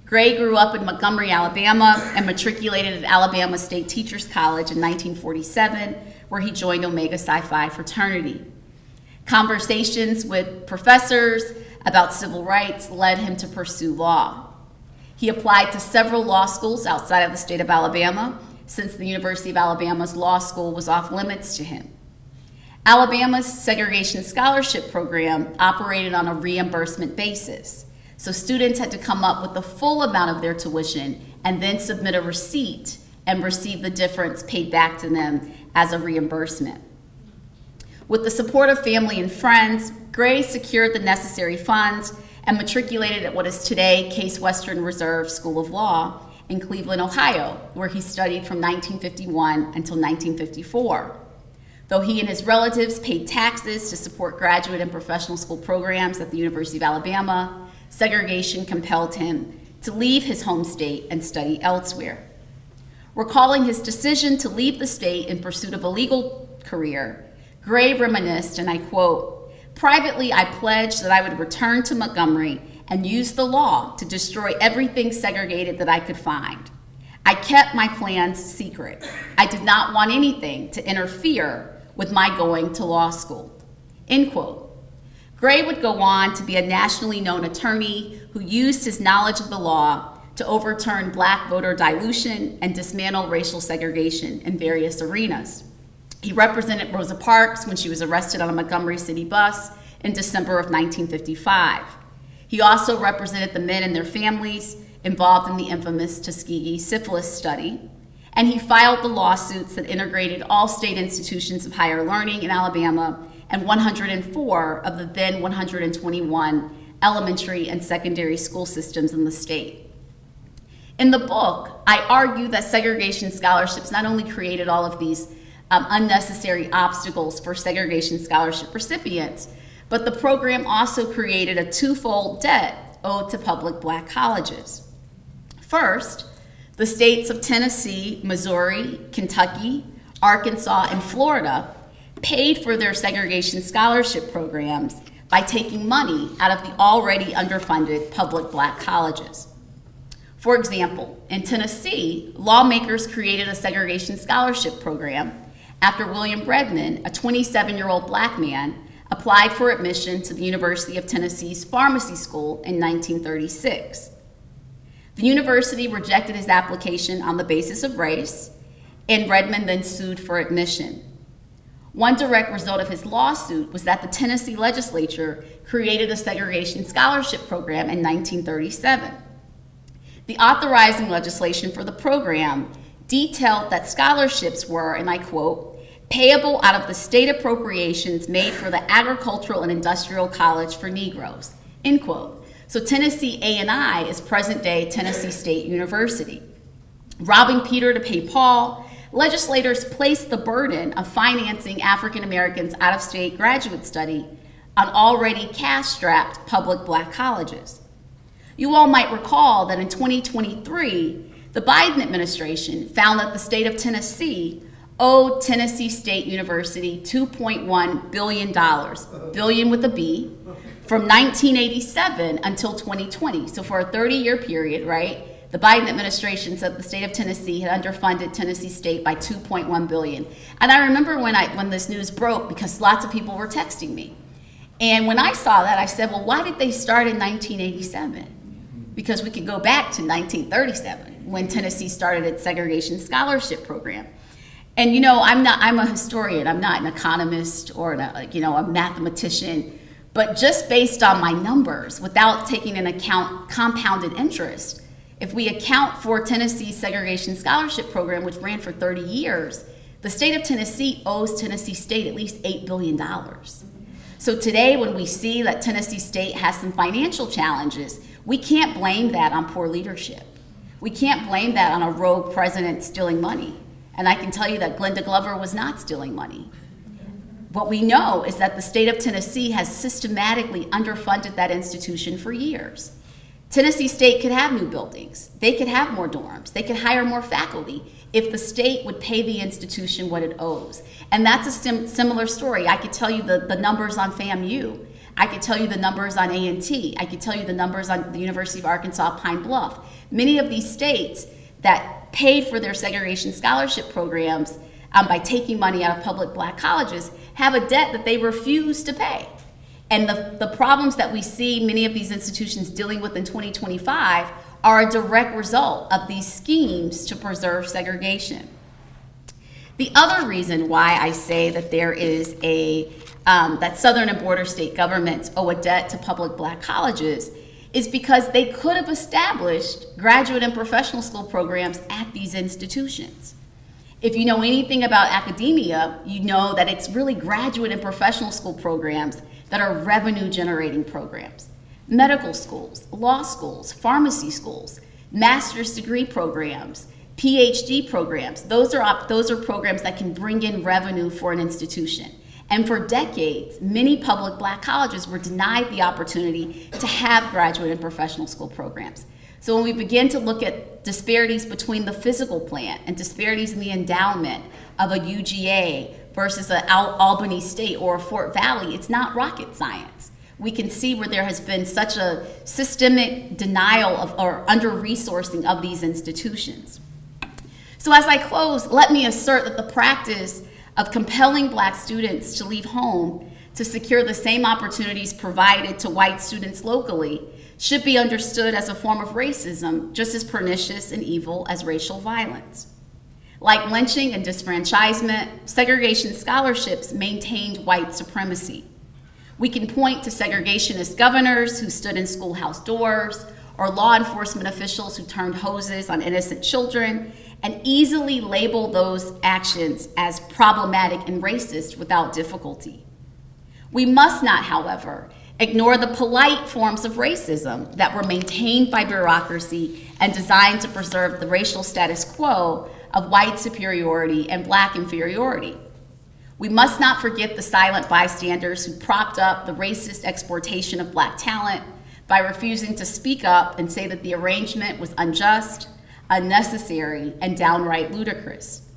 Gray grew up in Montgomery, Alabama, and matriculated at Alabama State Teachers College in 1947, where he joined Omega Psi Phi fraternity. Conversations with professors about civil rights led him to pursue law. He applied to several law schools outside of the state of Alabama, since the University of Alabama's law school was off limits to him. Alabama's segregation scholarship program operated on a reimbursement basis. So students had to come up with the full amount of their tuition and then submit a receipt and receive the difference paid back to them as a reimbursement. With the support of family and friends, Gray secured the necessary funds and matriculated at what is today Case Western Reserve School of Law in Cleveland, Ohio, where he studied from 1951 until 1954. Though he and his relatives paid taxes to support graduate and professional school programs at the University of Alabama, segregation compelled him to leave his home state and study elsewhere. Recalling his decision to leave the state in pursuit of a legal career, Gray reminisced, and I quote, "Privately, I pledged that I would return to Montgomery and use the law to destroy everything segregated that I could find. I kept my plans secret. I did not want anything to interfere with my going to law school." End quote. Gray would go on to be a nationally known attorney who used his knowledge of the law to overturn Black voter dilution and dismantle racial segregation in various arenas. He represented Rosa Parks when she was arrested on a Montgomery City bus in December of 1955. He also represented the men and their families involved in the infamous Tuskegee syphilis study, and he filed the lawsuits that integrated all state institutions of higher learning in Alabama and 104 of the then 121 elementary and secondary school systems in the state. In the book, I argue that segregation scholarships not only created all of these unnecessary obstacles for segregation scholarship recipients, but the program also created a twofold debt owed to public Black colleges. First, the states of Tennessee, Missouri, Kentucky, Arkansas, and Florida paid for their segregation scholarship programs by taking money out of the already underfunded public Black colleges. For example, in Tennessee, lawmakers created a segregation scholarship program after William Redmond, a 27-year-old Black man, applied for admission to the University of Tennessee's pharmacy school in 1936. The university rejected his application on the basis of race, and Redmond then sued for admission. One direct result of his lawsuit was that the Tennessee legislature created a segregation scholarship program in 1937. The authorizing legislation for the program detailed that scholarships were, and I quote, "payable out of the state appropriations made for the Agricultural and Industrial College for Negroes," end quote. So Tennessee A&I is present-day Tennessee State University. Robbing Peter to pay Paul, legislators placed the burden of financing African Americans out-of-state graduate study on already cash-strapped public Black colleges. You all might recall that in 2023, the Biden administration found that the state of Tennessee owed Tennessee State University $2.1 billion, billion with a B, from 1987 until 2020. So for a 30-year period, right, the Biden administration said the state of Tennessee had underfunded Tennessee State by $2.1 billion. And I remember when this news broke, because lots of people were texting me. And when I saw that, I said, well, why did they start in 1987? Because we could go back to 1937 when Tennessee started its segregation scholarship program. And you know, I'm a historian. I'm not an economist or a mathematician, but just based on my numbers, without taking into account compounded interest, If we account for Tennessee's Segregation Scholarship Program, which ran for 30 years, the state of Tennessee owes Tennessee State at least $8 billion. So today, when we see that Tennessee State has some financial challenges, we can't blame that on poor leadership. We can't blame that on a rogue president stealing money. And I can tell you that Glenda Glover was not stealing money. What we know is that the state of Tennessee has systematically underfunded that institution for years. Tennessee State could have new buildings. They could have more dorms. They could hire more faculty if the state would pay the institution what it owes. And that's a similar story. I could tell you the numbers on FAMU. I could tell you the numbers on A&T. I could tell you the numbers on the University of Arkansas Pine Bluff. Many of these states that paid for their segregation scholarship programs by taking money out of public black colleges have a debt that they refuse to pay. And the problems that we see many of these institutions dealing with in 2025 are a direct result of these schemes to preserve segregation. The other reason why I say that there is that Southern and border state governments owe a debt to public black colleges is because they could have established graduate and professional school programs at these institutions. If you know anything about academia, you know that it's really graduate and professional school programs that are revenue generating programs. Medical schools, law schools, pharmacy schools, master's degree programs, PhD programs, those are programs that can bring in revenue for an institution. And for decades, many public black colleges were denied the opportunity to have graduate and professional school programs. So when we begin to look at disparities between the physical plant and disparities in the endowment of a UGA versus an Albany State or a Fort Valley, it's not rocket science. We can see where there has been such a systemic denial of or under-resourcing of these institutions. So as I close, let me assert that the practice of compelling black students to leave home to secure the same opportunities provided to white students locally should be understood as a form of racism just as pernicious and evil as racial violence. Like lynching and disfranchisement, segregation scholarships maintained white supremacy. We can point to segregationist governors who stood in schoolhouse doors, or law enforcement officials who turned hoses on innocent children, and easily label those actions as problematic and racist without difficulty. We must not, however, ignore the polite forms of racism that were maintained by bureaucracy and designed to preserve the racial status quo of white superiority and black inferiority. We must not forget the silent bystanders who propped up the racist exploitation of black talent by refusing to speak up and say that the arrangement was unjust, unnecessary, and downright ludicrous.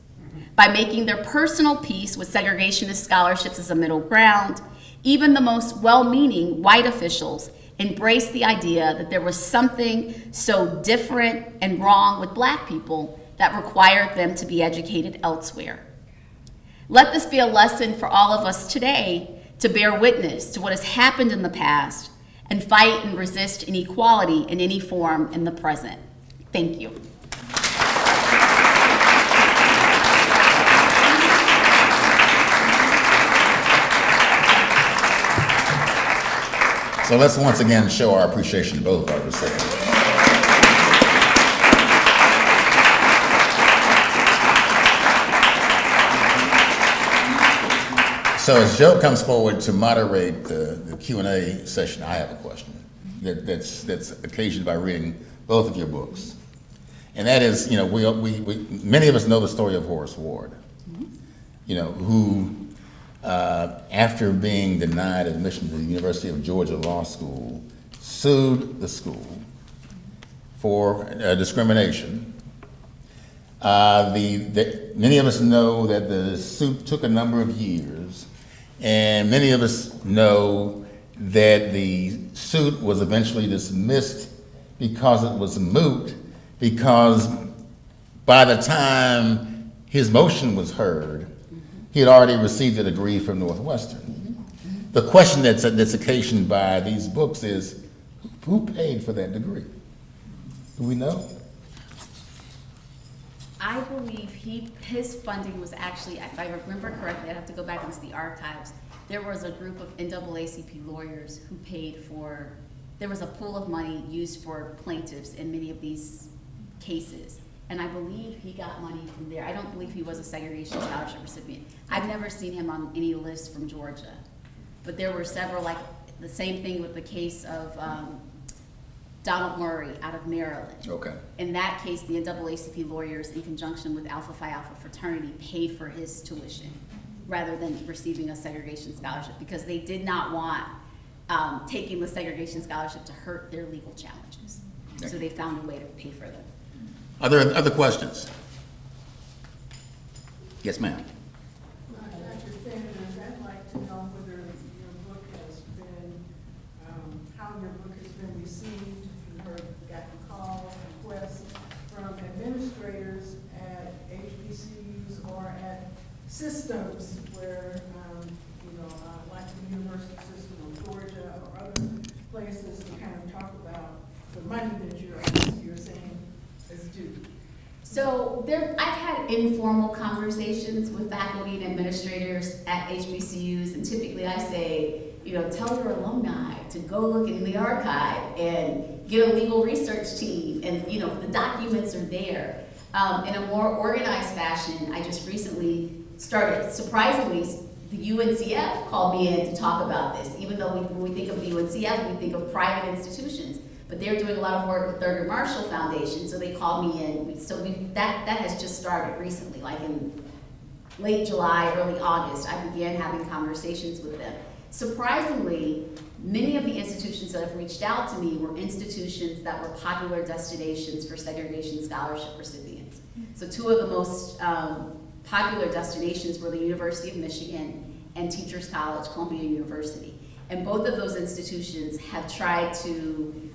By making their personal peace with segregationist scholarships as a middle ground, even the most well-meaning white officials embraced the idea that there was something so different and wrong with black people that required them to be educated elsewhere. Let this be a lesson for all of us today to bear witness to what has happened in the past and fight and resist inequality in any form in the present. Thank you. So let's once again show our appreciation to both of our recipients. So as Joe comes forward to moderate the Q&A session, I have a question that's occasioned by reading both of your books. And that is, many of us know the story of Horace Ward, who after being denied admission to the University of Georgia Law School, sued the school for discrimination. Many of us know that the suit took a number of years, and many of us know that the suit was eventually dismissed because it was moot, because by the time his motion was heard, he had already received a degree from Northwestern. The question that's occasioned by these books is, who paid for that degree? Do we know? I believe his funding was actually, if I remember correctly, I'd have to go back into the archives. There was a group of NAACP lawyers who paid for there was a pool of money used for plaintiffs in many of these cases. And I believe he got money from there. I don't believe he was a segregation scholarship recipient. I've never seen him on any list from Georgia. But there were several, like the same thing with the case of Donald Murray out of Maryland. Okay. In that case, the NAACP lawyers, in conjunction with Alpha Phi Alpha fraternity, paid for his tuition rather than receiving a segregation scholarship, because they did not want taking the segregation scholarship to hurt their legal challenges. So they found a way to pay for them. Are there other questions? Yes, ma'am. Dr. Sanders, I'd like to know whether your book has been, how your book has been received. If you gotten calls, requests from administrators at HBCUs or at systems where, like the university system of Georgia or other places to kind of talk about the money that you're saying is due. So I've had informal conversations with faculty and administrators at HBCUs, and typically I say, tell your alumni to go look in the archive and get a legal research team, and the documents are there. In a more organized fashion, I just recently started, surprisingly, the UNCF called me in to talk about this, even though when we think of the UNCF, we think of private institutions. But they're doing a lot of work with Thurgood Marshall Foundation, so they called me in. So that has just started recently, like in late July, early August, I began having conversations with them. Surprisingly, many of the institutions that have reached out to me were institutions that were popular destinations for segregation scholarship recipients. So two of the most popular destinations were the University of Michigan and Teachers College, Columbia University. And both of those institutions have tried to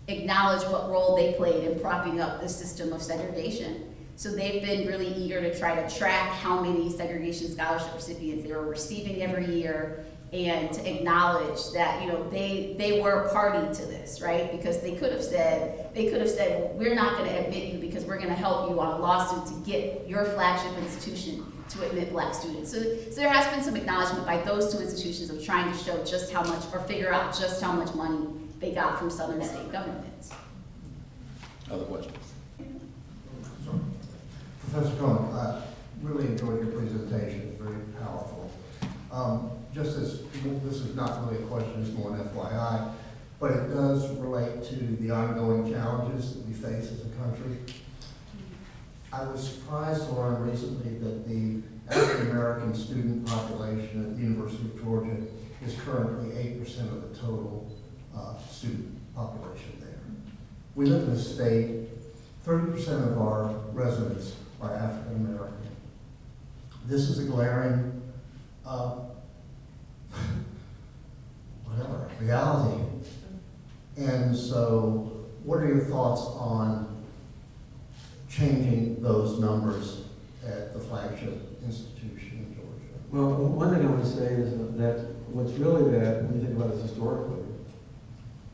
acknowledge what role they played in propping up the system of segregation. So they've been really eager to try to track how many segregation scholarship recipients they were receiving every year, and to acknowledge that they were a party to this, right? Because they could have said, well, we're not going to admit you because we're going to help you on a lawsuit to get your flagship institution to admit Black students. So there has been some acknowledgement by those two institutions of trying to show just how much, or figure out just how much money they got from Southern state governments. Other questions? Professor Cohen, I really enjoyed your presentation. It's very powerful. Just as this is not really a question, it's more an FYI, but it does relate to the ongoing challenges that we face as a country. I was surprised to learn recently that the African American student population at the University of Georgia is currently 8% of the total student population there. We live in a state, 30% of our residents are African American. This is a glaring reality. And so what are your thoughts on changing those numbers at the flagship institution in Georgia? Well, one thing I want to say is that what's really bad, when you think about it historically,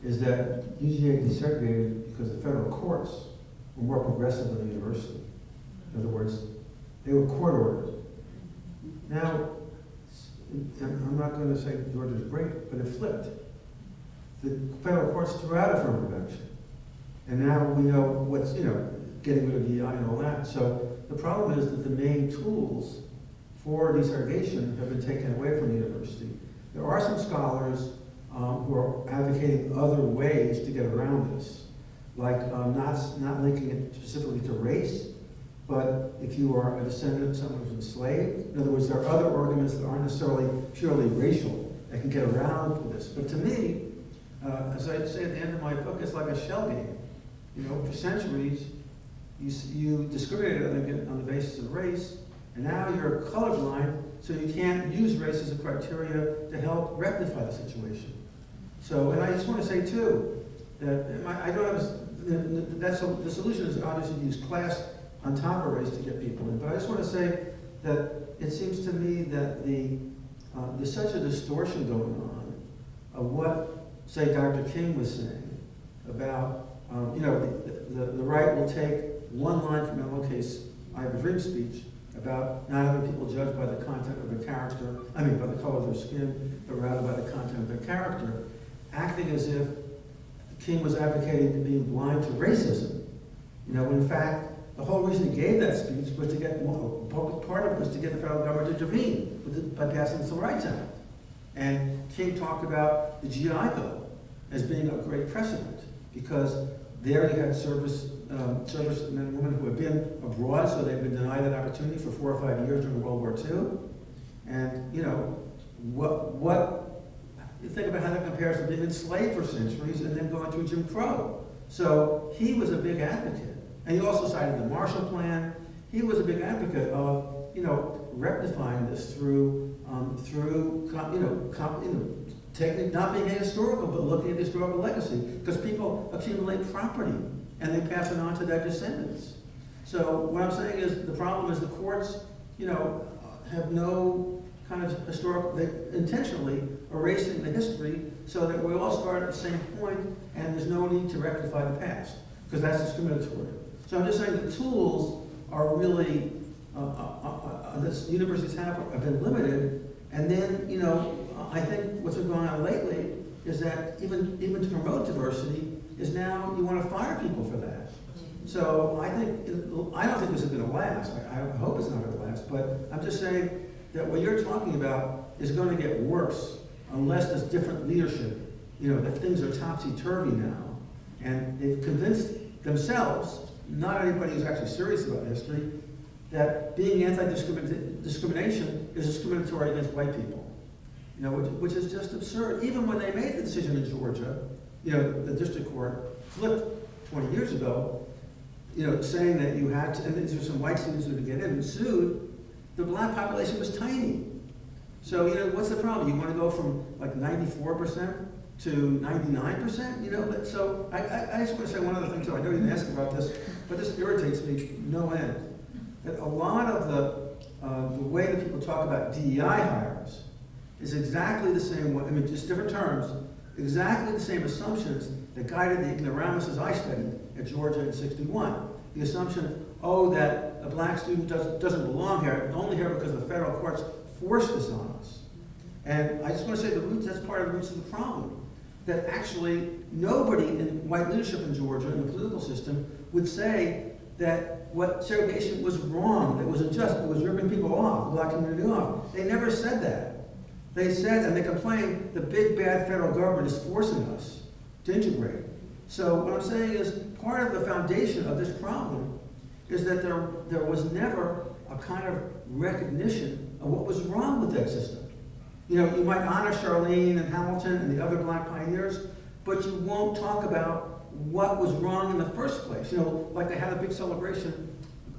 is that UGA desegregated because the federal courts were more progressive than the university. In other words, they were court ordered. Now, I'm not going to say Georgia's great, but it flipped. The federal courts threw out affirmative action. And now we know what's, getting rid of DEI and all that. So the problem is that the main tools for desegregation have been taken away from the university. There are some scholars who are advocating other ways to get around this, like not linking it specifically to race, but if you are a descendant of someone who's enslaved, in other words, there are other arguments that aren't necessarily purely racial that can get around this. But to me, as I say at the end of my book, it's like a shell game. For centuries, you discriminated on the basis of race, and now you're colorblind, so you can't use race as a criteria to help rectify the situation. So, and I just want to say too, that the solution is obviously to use class on top of race to get people in. But I just want to say that it seems to me that there's such a distortion going on of what, say, Dr. King was saying about, the right will take one line from MLK's I Have a Dream speech about not having people judged by the content of their character, by the color of their skin, but rather by the content of their character. acting as if King was advocating being blind to racism. You know, when in fact, the whole reason he gave that speech was to get, part of it was to get the federal government to intervene by passing the Civil Rights Act. And King talked about the GI Bill as being a great precedent, because there you had service men and women who had been abroad, so they'd been denied that opportunity for 4 or 5 years during World War II. And, you know, you think about how that compares to being enslaved for centuries and then going through Jim Crow. So he was a big advocate. And he also cited the Marshall Plan. He was a big advocate of, you know, rectifying this through taking, not being ahistorical, but looking at the historical legacy. Because people accumulate property and they pass it on to their descendants. So what I'm saying is the problem is the courts, you know, have no kind of historical, they intentionally erasing the history so that we all start at the same point and there's no need to rectify the past, because that's discriminatory. So I'm just saying the tools are really, that universities have been limited. And then, you know, I think what's been going on lately is that even to promote diversity is now you want to fire people for that. So I don't think this is going to last. I hope it's not going to last, but I'm just saying that what you're talking about is going to get worse unless there's different leadership. You know, that things are topsy-turvy now. And they've convinced themselves, not anybody who's actually serious about history, that being anti-discrimination is discriminatory against white people. You know, which is just absurd. Even when they made the decision in Georgia, you know, the district court flipped 20 years ago, you know, saying that you had to, and these are some white students who would get in and sued, the black population was tiny. So, you know, what's the problem? You want to go from like 94% to 99%? You know, so I just want to say one other thing too. I know you didn't ask about this, but this irritates me no end. That a lot of the way that people talk about DEI hires is exactly the same way, I mean, just different terms, exactly the same assumptions that guided the ignoramuses I studied at Georgia in '61. The assumption, oh, that a black student doesn't belong here, only here because the federal courts forced this on us. And I just want to say that's part of the roots of the problem. That actually nobody in white leadership in Georgia, in the political system, would say that what segregation was wrong, that was unjust, it was ripping people off, the black community off. They never said that. They said, and they complained, the big bad federal government is forcing us to integrate. So what I'm saying is, part of the foundation of this problem is that there was never a kind of recognition of what was wrong with that system. You know, you might honor Charlene and Hamilton and the other black pioneers, but you won't talk about what was wrong in the first place. You know, like they had a big celebration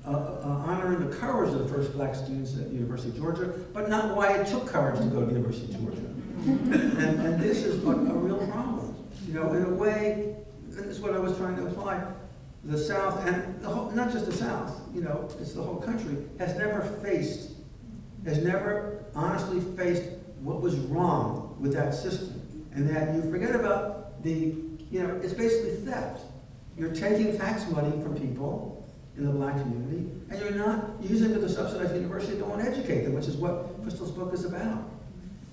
honoring the courage of the first black students at the University of Georgia, but not why it took courage to go to the University of Georgia. and this is a real problem. You know, in a way, and this is what I was trying to imply, the South, and the whole, not just the South, you know, it's the whole country, has never honestly faced what was wrong with that system. And that you forget about you know, it's basically theft. You're taking tax money from people in the black community, and you're not using it to subsidize the university to go and educate them, which is what Crystal's book is about.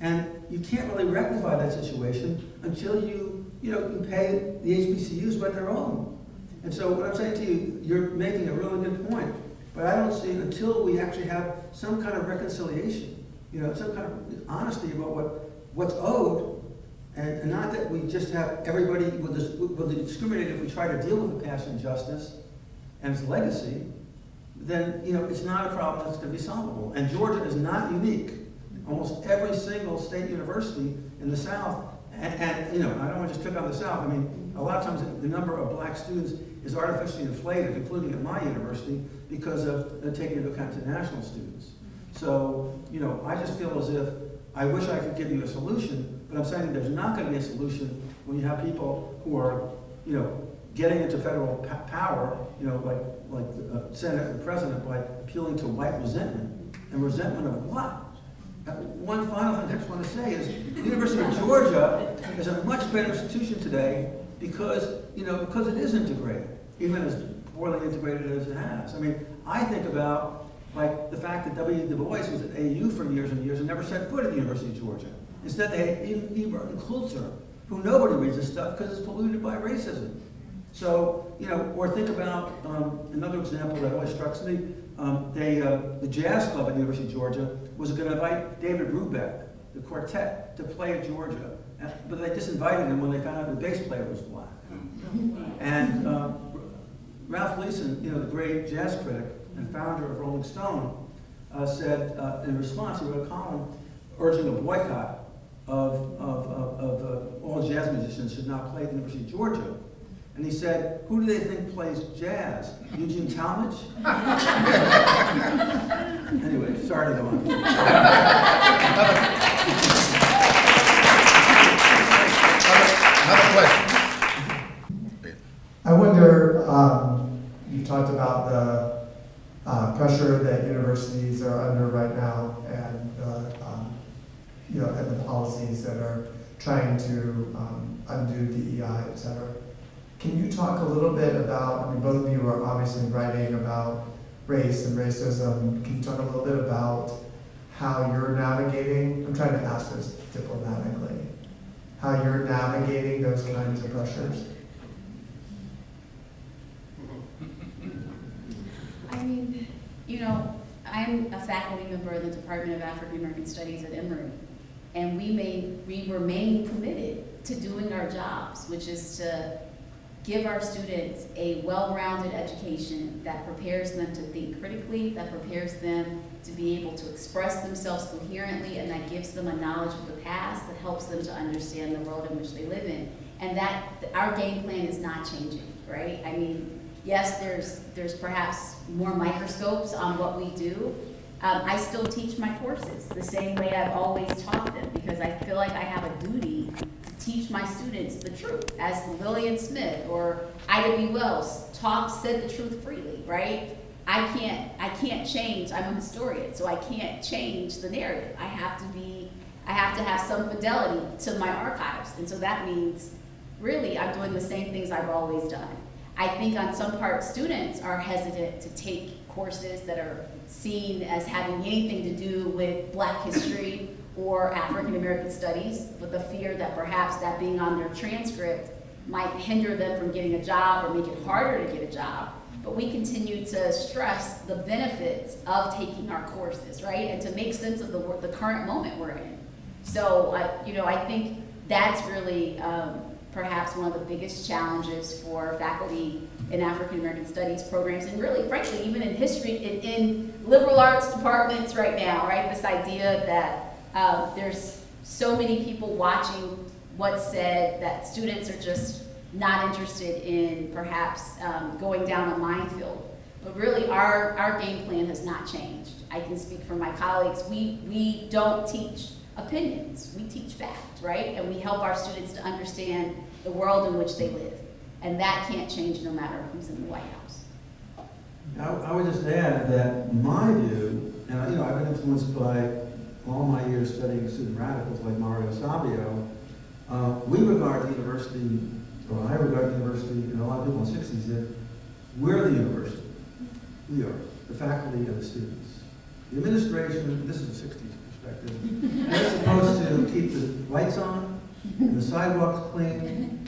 And you can't really rectify that situation until you pay the HBCUs what they're owed. And so what I'm saying to you, you're making a really good point, but I don't see until we actually have some kind of reconciliation, you know, some kind of honesty about what's owed, and not that we just have everybody will discriminate if we try to deal with the past injustice and its legacy, then, you know, it's not a problem that's going to be solvable. And Georgia is not unique. Almost every single state university in the South, and you know, I don't want to just pick on the South. I mean, a lot of times the number of black students is artificially inflated, including at my university, because of taking into account international students. So, you know, I just feel as if I wish I could give you a solution, but I'm saying that there's not going to be a solution when you have people who are, you know, getting into federal power, you know, like the Senate and the President, by appealing to white resentment. And resentment of what? One final thing I just want to say is the University of Georgia is a much better institution today because it is integrated, even as poorly integrated as it has. I mean, I think about like the fact that W. Du Bois was at AU for years and years and never set foot at the University of Georgia. Instead, they had Ebert and Coulter, who nobody reads this stuff because it's polluted by racism. So, or think about another example that always strikes me. The Jazz Club at the University of Georgia was going to invite David Brubeck, the quartet, to play at Georgia. But they disinvited him when they found out the bass player was black. And Ralph Leeson, the great jazz critic and founder of Rolling Stone, said in response, he wrote a column urging a boycott of all jazz musicians should not play at the University of Georgia. And he said, who do they think plays jazz? Eugene Talmadge? Anyway, sorry to go on. Another question. I wonder, you talked about the pressure that universities are under right now, and and the policies that are trying to undo DEI, et cetera. Can you talk a little bit about, both of you are obviously writing about race and racism. Can you talk a little bit about how you're navigating, I'm trying to ask this diplomatically, how you're navigating those kinds of pressures? I'm a faculty member in the Department of African American Studies at Emory, and we remain committed to doing our jobs, which is to give our students a well-rounded education that prepares them to think critically, that prepares them to be able to express themselves coherently, and that gives them a knowledge of the past that helps them to understand the world in which they live in. And that our game plan is not changing, right? Yes, there's perhaps more microscopes on what we do. I still teach my courses the same way I've always taught them, because I feel like I have a duty to teach my students the truth. As Lillian Smith or Ida B. Wells said the truth freely, right? I can't change, I'm a historian, so I can't change the narrative. I have to have some fidelity to my archives. And so that means, really, I'm doing the same things I've always done. I think on some part, students are hesitant to take courses that are seen as having anything to do with Black history or African American studies, with the fear that perhaps that being on their transcript might hinder them from getting a job or make it harder to get a job. But we continue to stress the benefits of taking our courses, right? And to make sense of the current moment we're in. So, I think that's really perhaps one of the biggest challenges for faculty in African American studies programs, and really, frankly, even in history, in liberal arts departments right now, right? This idea that there's so many people watching what's said that students are just not interested in perhaps going down a minefield. But really, our game plan has not changed. I can speak for my colleagues. We don't teach opinions, we teach fact, right? And we help our students to understand the world in which they live. And that can't change no matter who's in the White House. I would just add that my view, and I've been influenced by all my years studying student radicals like Mario Savio. We regard the university, or I regard the university, and a lot of people in the 60s did, we're the university. We are, the faculty and the students. The administration, this is the 60s perspective, they're supposed to keep the lights on and the sidewalks clean.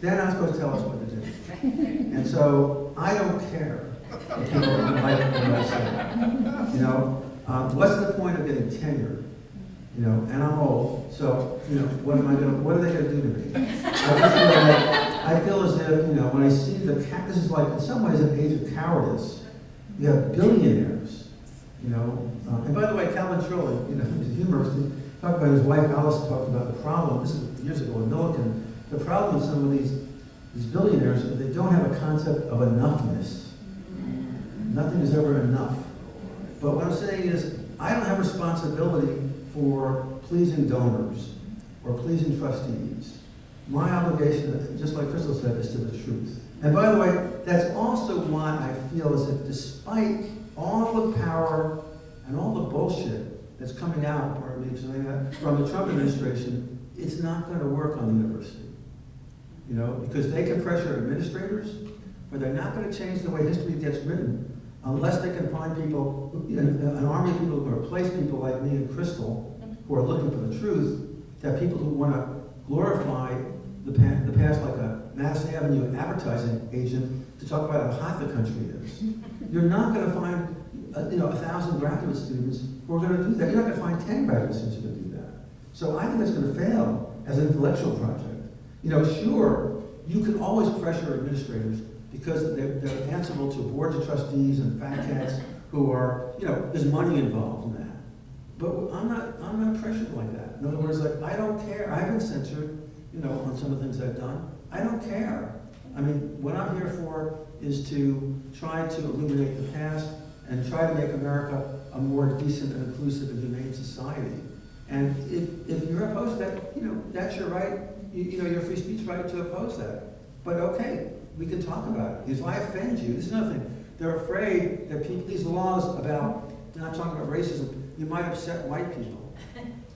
They're not supposed to tell us what to do. And so I don't care if people don't like what I say. What's the point of getting tenure? And I'm old, so what are they going to do to me? I feel as if when I see this is like in some ways an age of cowardice. You have billionaires, and by the way, Calvin Trulli, he's a humorist. He talked about his wife Alice talked about the problem. This is years ago in Millikan. The problem with some of these billionaires is they don't have a concept of enoughness. Nothing is ever enough. But what I'm saying is, I don't have responsibility for pleasing donors or pleasing trustees. My obligation, just like Crystal said, is to the truth. And by the way, that's also why I feel as if despite all the power and all the bullshit that's coming out, pardon me for saying that, from the Trump administration, it's not going to work on the university. Because they can pressure administrators, but they're not going to change the way history gets written unless they can find people, an army of people who replace people like me and Crystal, who are looking for the truth, that people who want to glorify past like a Madison Avenue advertising agent to talk about how hot the country is. You're not going to find 1,000 graduate students who are going to do that. You're not going to find 10 graduate students who are going to do that. So I think it's going to fail as an intellectual project. Sure, you can always pressure administrators because they're answerable to boards of trustees and FACTACs who are, there's money involved in that. But I'm not pressured like that. In other words, like, I don't care. I haven't censored, on some of the things I've done. I don't care. I mean, what I'm here for is to try to illuminate the past and try to make America a more decent and inclusive and humane society. And if you're opposed to that, that's your right, your free speech right to oppose that. But okay, we can talk about it. If I offend you, this is another thing. They're afraid that these laws about, they're not talking about racism, you might upset white people.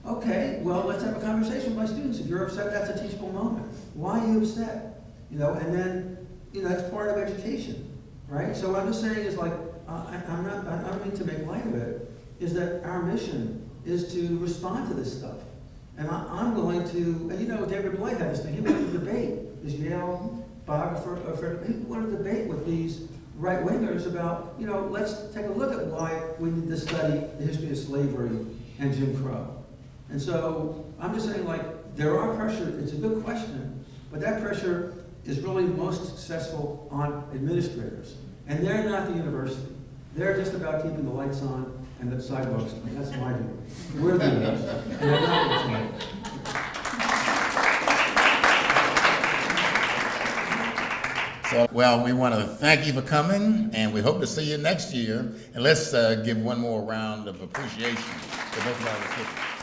Okay, well, let's have a conversation with my students. If you're upset, that's a teachable moment. Why are you upset? And then, that's part of education, right? So what I'm just saying is like, I don't mean to make light of it, is that our mission is to respond to this stuff. And I'm willing to, and David Blight had this thing, he wanted to debate, this Yale biographer, he wanted to debate with these right-wingers about, let's take a look at why we need to study the history of slavery and Jim Crow. And so I'm just saying, like, there are pressure, it's a good question, but that pressure is really most successful on administrators. And they're not the university. They're just about keeping the lights on and the sidewalks clean. That's my view. We're the university, and they're not the university. So, well, we want to thank you for coming, and we hope to see you next year. And let's give one more round of appreciation to both of our recipients.